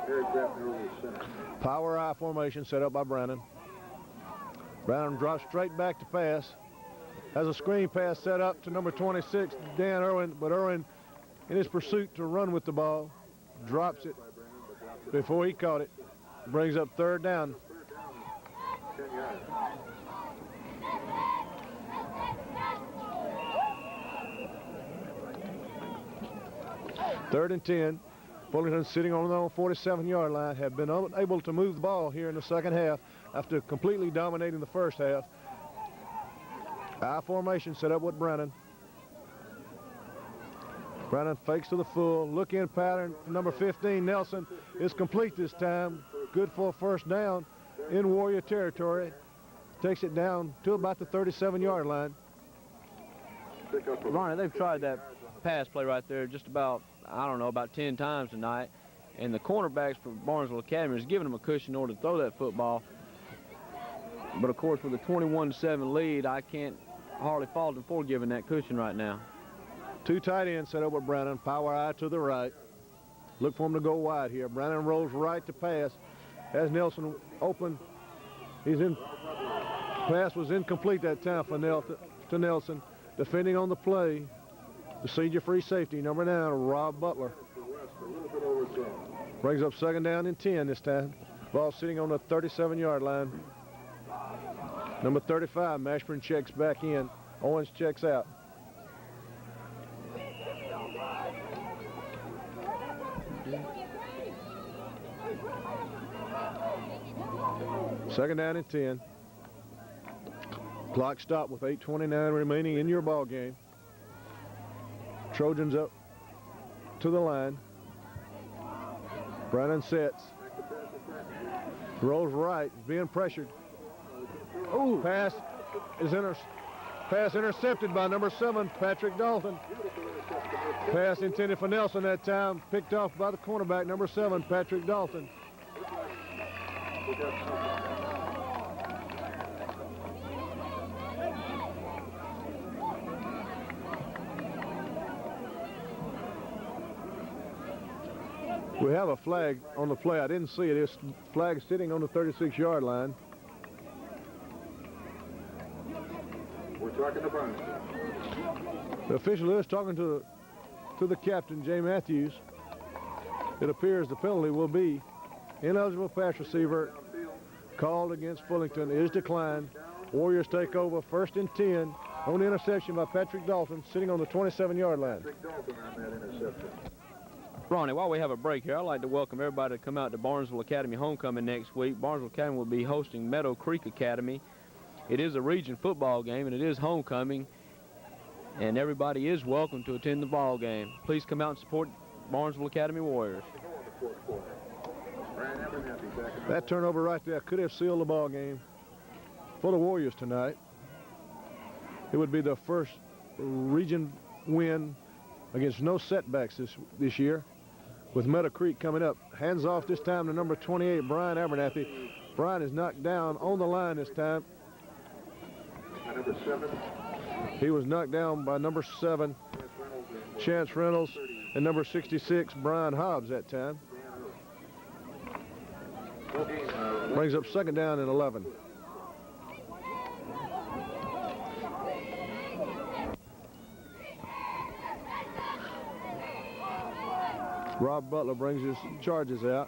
Eric Grapner over the center. Power I formation set up by Brannon. Brannon drops straight back to pass. Has a screen pass set up to number 26, Dan Irwin, but Irwin, in his pursuit to run with the ball, drops it before he caught it. Brings up 3rd down. 10 yards. Third and 10. Bullington sitting on their own 47-yard line, have been unable to move the ball here in the second half after completely dominating the first half. I formation set up with Brannon. Brannon fakes to the full. Look-in pattern from number 15, Nelson, is complete this time. Good for a 1st down in Warrior territory. Takes it down to about the 37-yard line. Ronnie, they've tried that pass play right there just about, I don't know, about 10 times tonight. And the cornerbacks for Barnesville Academy is giving them a cushion in order to throw that football. But, of course, with a 21-7 lead, I can't hardly fault them for giving that cushion right now. 2 tight ends set up with Brannon. Power I to the right. Look for him to go wide here. Brannon rolls right to pass. Has Nelson open. He's in. Pass was incomplete that time for Nelson. Defending on the play, the senior free safety, number 9, Rob Butler. Brings up 2nd down and 10 this time. Ball sitting on the 37-yard line. Number 35, Mashburn checks back in. Owens checks out. Second down and 10. Clock stopped with 8:29 remaining in your ball game. Trojans up to the line. Brannon sets. Rolls right, being pressured. Oh, pass intercepted by number 7, Patrick Dolphin. Pass intended for Nelson that time, picked off by the cornerback, number 7, Patrick Dolphin. We have a flag on the play. I didn't see it. This flag sitting on the 36-yard line. We're talking to Barnesville. The official is talking to the captain, Jay Matthews. It appears the penalty will be ineligible pass receiver called against Fullington is declined. Warriors take over 1st and 10 on the interception by Patrick Dolphin, sitting on the 27-yard line. Patrick Dolphin on that interception. Ronnie, while we have a break here, I'd like to welcome everybody to come out to Barnesville Academy homecoming next week. Barnesville Academy will be hosting Meadow Creek Academy. It is a region football game, and it is homecoming, and everybody is welcome to attend the ball game. Please come out and support Barnesville Academy Warriors. That turnover right there could have sealed the ball game for the Warriors tonight. It would be the first region win against no setbacks this year, with Meadow Creek coming up. Hands off this time to number 28, Brian Abernathy. Brian is knocked down on the line this time. Number 7. He was knocked down by number 7, Chance Reynolds, and number 66, Brian Hobbs that time. Brings up 2nd down and 11. Rob Butler brings his charges out.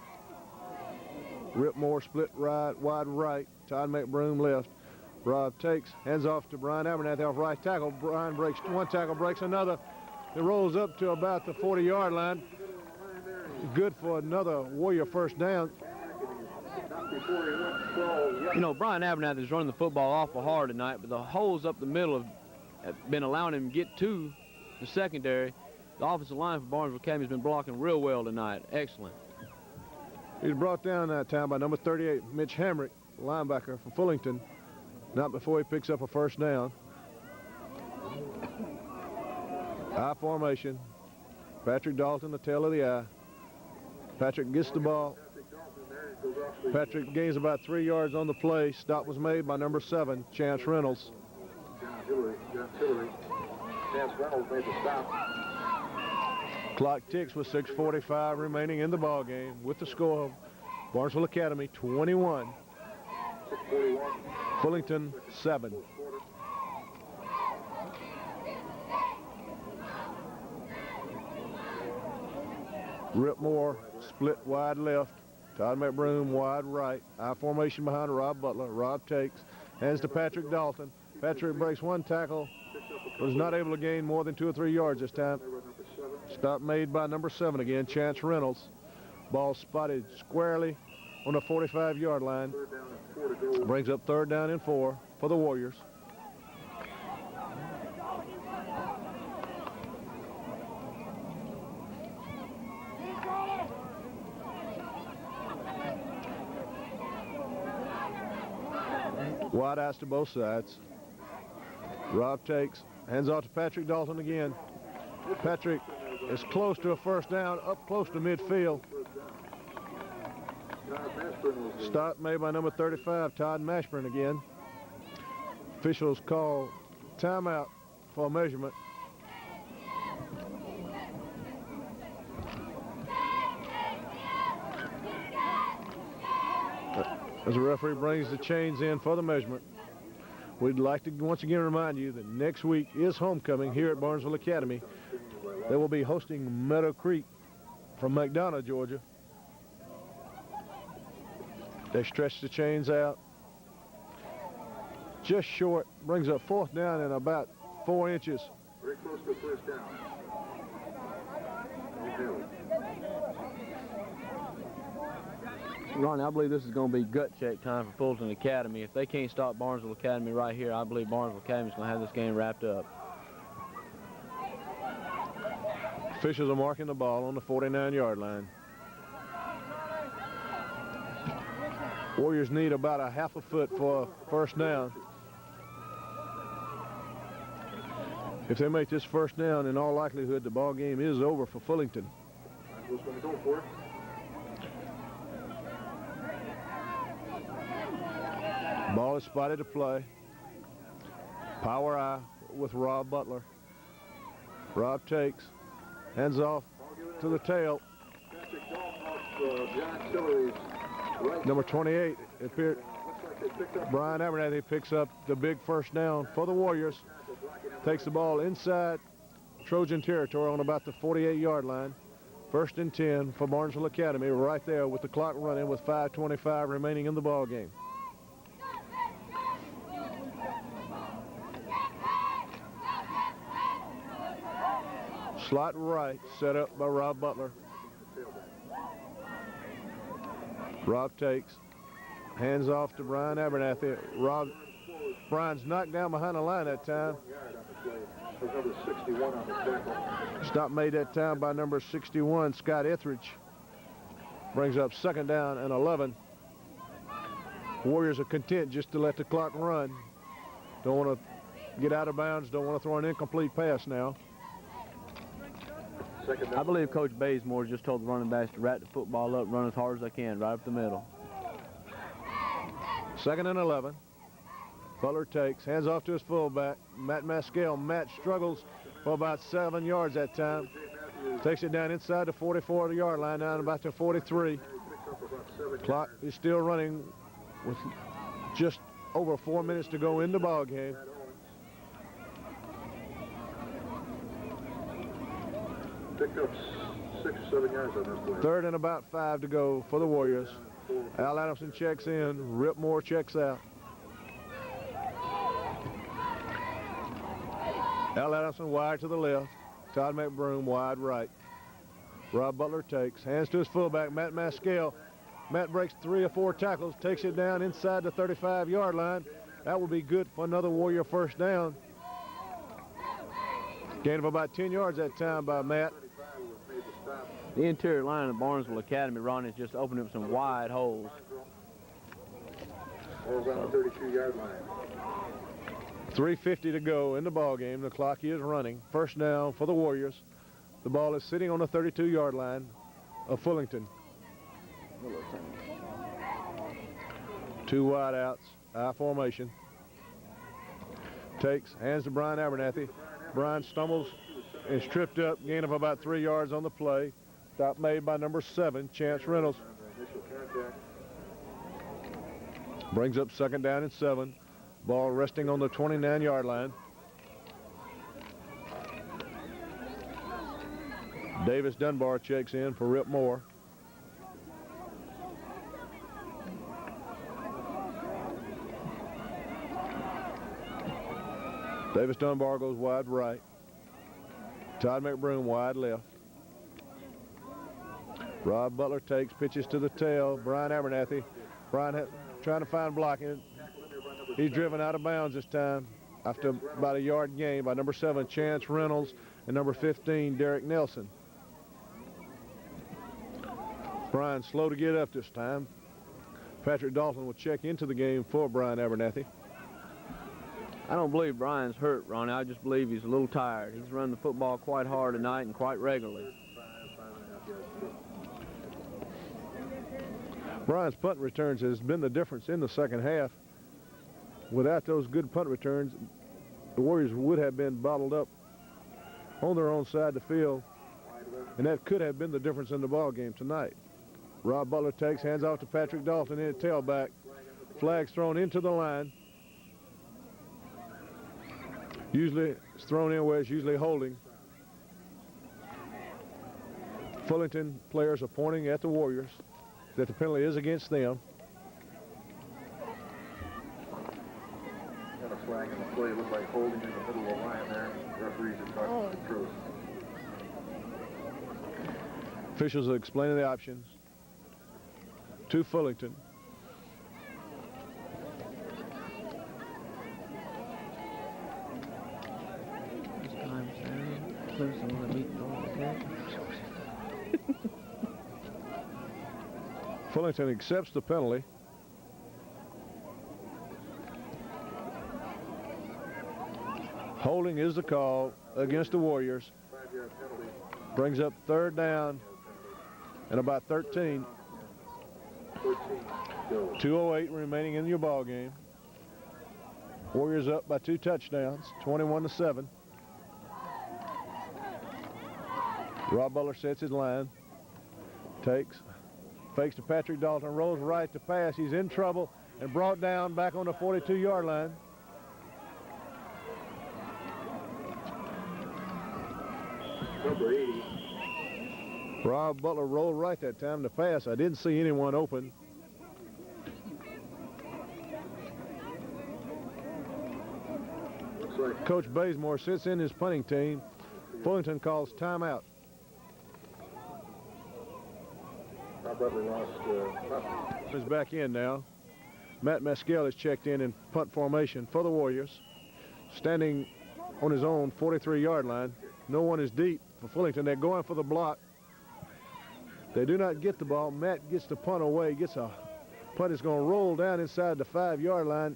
Rip Moore split right, wide right. Todd McBroom left. Rob takes, hands off to Brian Abernathy off right tackle. Brian breaks one tackle, breaks another. It rolls up to about the 40-yard line. Good for another Warrior first down. You know, Brian Abernathy is running the football awful hard tonight, but the holes up the middle have been allowing him to get to the secondary. The offensive line for Barnesville Academy has been blocking real well tonight. Excellent. He's brought down that time by number 38, Mitch Hamrick, linebacker from Fullington. Not before he picks up a first down. I formation. Patrick Dalton, the tail of the eye. Patrick gets the ball. Patrick gains about 3 yards on the play. Stop was made by number 7, Chance Reynolds. John Tillery. Chance Reynolds made the stop. Clock ticks with 6:45 remaining in the ball game with the score of Barnesville Academy 21. 6:41. Fullington 7. Rip Moore split wide left. Todd McBroom wide right. I formation behind Rob Butler. Rob takes, hands to Patrick Dalton. Patrick breaks one tackle, but is not able to gain more than 2 or 3 yards this time. Stop made by number 7 again, Chance Reynolds. Ball spotted squarely on the 45-yard line. Brings up 3rd down and 4 for the Warriors. Wideouts to both sides. Rob takes, hands off to Patrick Dalton again. Patrick is close to a first down, up close to midfield. Stop made by number 35, Todd Mashburn again. Officials call timeout for a measurement. As the referee brings the chains in for the measurement, we'd like to once again remind you that next week is homecoming here at Barnesville Academy. They will be hosting Meadow Creek from McDonough, Georgia. They stretch the chains out just short, brings up 4th down and about 4 inches. Very close to first down. Ronnie, I believe this is going to be gut check time for Fulton Academy. If they can't stop Barnesville Academy right here, I believe Barnesville Academy is going to have this game wrapped up. Officials are marking the ball on the 49-yard line. Warriors need about a half a foot for a first down. If they make this first down, in all likelihood, the ball game is over for Fullington. Who's going to go for it? Ball is spotted to play. Power eye with Rob Butler. Rob takes, hands off to the tail. Patrick Dalton John Tillery's right. Number 28, it appeared. Looks like they picked up Brian Abernathy picks up the big first down for the Warriors. Takes the ball inside Trojan territory on about the 48-yard line. 1st and 10 for Barnesville Academy, right there with the clock running with 5:25 remaining in the ball game. Slot right, set up by Rob Butler. Rob takes, hands off to Brian Abernathy. Brian's knocked down behind the line that time. number 61 on the tackle. Stop made that time by number 61, Scott Etheridge. Brings up 2nd down and 11. Warriors are content just to let the clock run. Don't want to get out of bounds, don't want to throw an incomplete pass now. I believe Coach Bazemore just told the running backs to wrap the football up, run as hard as they can, right up the middle. 2nd and 11. Butler takes, hands off to his fullback, Matt Maskell. Matt struggles for about 7 yards that time. Takes it down inside the 44-yard line, down about to 43. Clock is still running with just over 4 minutes to go in the ball game. Picked up 6 or 7 yards on this play. 3rd and about 5 to go for the Warriors. Al Adamson checks in, Rip Moore checks out. Al Adamson wide to the left, Todd McBroom wide right. Rob Butler takes, hands to his fullback, Matt Maskell. Matt breaks 3 or 4 tackles, takes it down inside the 35-yard line. That will be good for another Warrior first down. Gain of about 10 yards that time by Matt. The interior line of Barnesville Academy, Ronnie, has just opened up some wide holes. Holes on the 32-yard line. 3:50 to go in the ball game. The clock is running. First down for the Warriors. The ball is sitting on the 32-yard line of Fullington. 2 wideouts, I formation. Takes, hands to Brian Abernathy. Brian stumbles, is tripped up, gain of about 3 yards on the play. Stop made by number 7, Chance Reynolds. Brings up 2nd down and 7. Ball resting on the 29-yard line. Davis Dunbar checks in for Rip Moore. Davis Dunbar goes wide right. Todd McBroom wide left. Rob Butler takes, pitches to the tail. Brian Abernathy. Brian trying to find blocking. He's driven out of bounds this time after about a yard gain by number 7, Chance Reynolds, and number 15, Derrick Nelson. Brian slow to get up this time. Patrick Dolphin will check into the game for Brian Abernathy. I don't believe Brian's hurt, Ronnie. I just believe he's a little tired. He's run the football quite hard tonight and quite regularly. Brian's punt returns has been the difference in the second half. Without those good punt returns, the Warriors would have been bottled up on their own side of the field, and that could have been the difference in the ball game tonight. Rob Butler takes, hands off to Patrick Dolphin in the tailback. Flags thrown into the line. Usually it's thrown in where it's usually holding. Fullington players are pointing at the Warriors that the penalty is against them. Got a flag in the play. Looked like holding in the middle of the line there. Referees are talking to the truth. Officials are explaining the options to Fullington. Fullington accepts the penalty. Holding is the call against the Warriors. 5-yard penalty. Brings up 3rd down and about 13. 13 goes. 2:08 remaining in your ball game. Warriors up by 2 touchdowns, 21-7. Rob Butler sets his line. Takes, Fakes to Patrick Dalton, rolls right to pass. He's in trouble and brought down back on the 42-yard line. Number 80. Rob Butler rolled right that time to pass. I didn't see anyone open. Looks like Coach Bazemore sits in his punting team. Fullington calls timeout. Butler lost. Is back in now. Matt Maskell is checked in punt formation for the Warriors. Standing on his own 43-yard line. No one is deep for Fullington. They're going for the block. They do not get the ball. Matt gets the punt away. Gets a punt. Is going to roll down inside the 5-yard line.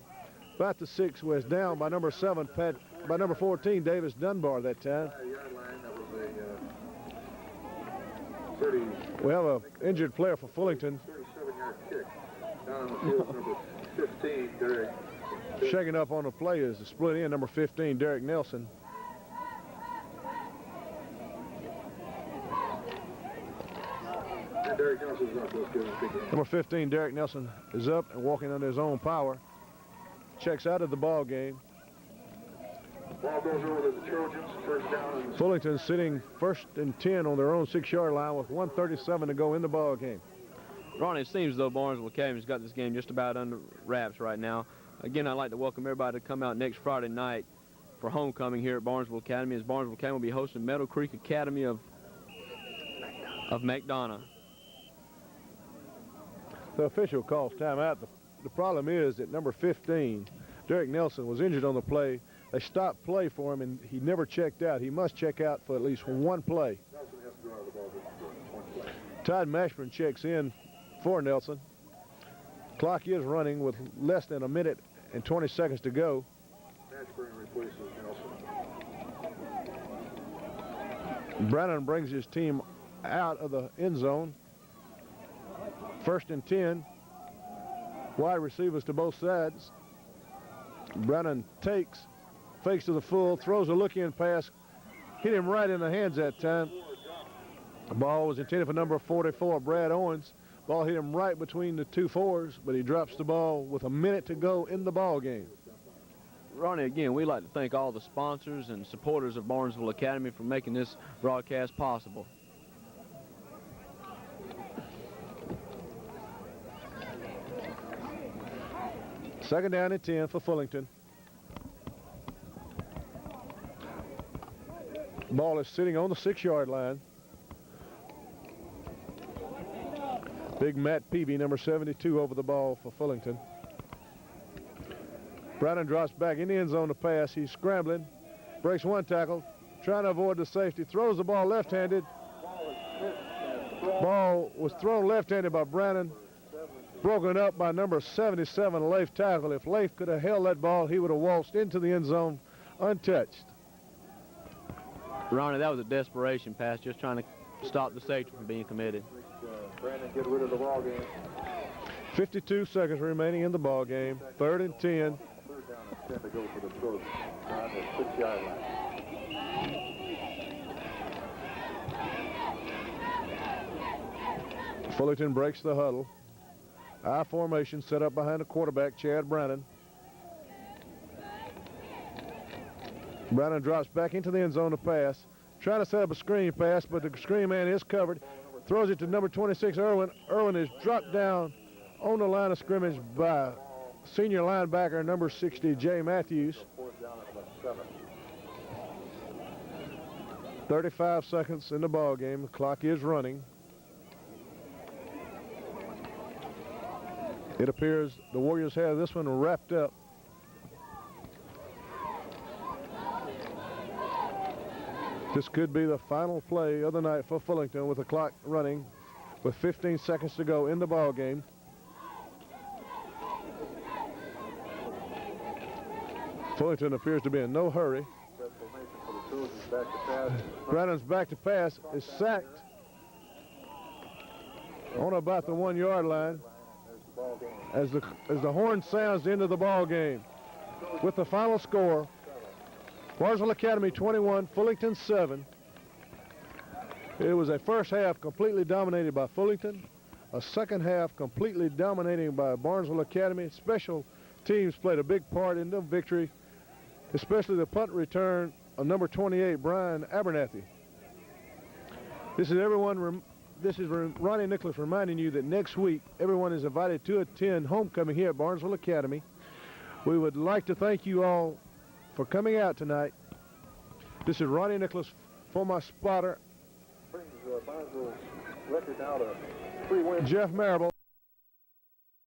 About the 6 was down by number 7, by number 14, Davis Dunbar that time. 5-yard line. That was a 30. We have an injured player for Fullington. 37-yard kick. Down on the field, number 15, Derrick. Shaking up on the play is the split end, number 15, Derrick Nelson. And Derrick Nelson's up. Let's give him a big hand. Number 15, Derrick Nelson, is up and walking under his own power. Checks out of the ball game. Ball goes over to the Trojans. First down. And Fullington sitting 1st and 10 on their own 6-yard line with 1:37 to go in the ball game. Ronnie, it seems as though Barnesville Academy's got this game just about under wraps right now. Again, I'd like to welcome everybody to come out next Friday night for homecoming here at Barnesville Academy, as Barnesville Academy will be hosting Meadow Creek Academy of McDonough. The official calls timeout. The problem is that number 15, Derrick Nelson, was injured on the play. They stopped play for him, and he never checked out. He must check out for at least one play. Nelson has to go out of the ball with one play. Todd Mashburn checks in for Nelson. Clock is running with less than a minute and 20 seconds to go. Matram replaces Nelson. Brannon brings his team out of the end zone. 1st and 10. Wide receivers to both sides. Brannon takes, fakes to the full, throws a look-in pass. Hit him right in the hands that time. The ball was intended for number 44, Brad Owens. Ball hit him right between the 2 fours, but he drops the ball with a minute to go in the ball game. Ronnie, again, we'd like to thank all the sponsors and supporters of Barnesville Academy for making this broadcast possible. Second down and 10 for Fullington. Ball is sitting on the 6-yard line. Big Matt Peavy, number 72, over the ball for Fullington. Brannon drops back in the end zone to pass. He's scrambling, breaks one tackle, trying to avoid the safety, throws the ball left-handed. Ball was thrown left-handed by Brannon, broken up by number 77, Leif Tackle. If Leif could have held that ball, he would have waltzed into the end zone untouched. Ronnie, that was a desperation pass, just trying to stop the safety from being committed. Brandon get rid of the ball game. 52 seconds remaining in the ball game. 3rd and 10. Third down and 10 to go for the Trojans on the 6-yard line. Fullington breaks the huddle. I formation set up behind the quarterback, Chad Brannon. Brannon drops back into the end zone to pass. Trying to set up a screen pass, but the screen man is covered. Throws it to number 26, Irwin. Irwin is dropped down on the line of scrimmage by senior linebacker, number 60, Jay Matthews. Fourth down at about 7. 35 seconds in the ball game. The clock is running. It appears the Warriors have this one wrapped up. This could be the final play of the night for Fullington with the clock running with 15 seconds to go in the ball game. Fullington appears to be in no hurry. Brannon's back to pass, is sacked on about the 1-yard line as the horn sounds the end of the ball game. With the final score, Barnesville Academy 21, Fullington 7. It was a first half completely dominated by Fullington. A second half completely dominating by Barnesville Academy. Special teams played a big part in the victory, especially the punt return of number 28, Brian Abernathy. This is Ronnie Nicholas reminding you that next week everyone is invited to attend homecoming here at Barnesville Academy. We would like to thank you all for coming out tonight. This is Ronnie Nicholas for my spotter, Brings Barnesville's record now to 3 wins. Jeff Marable.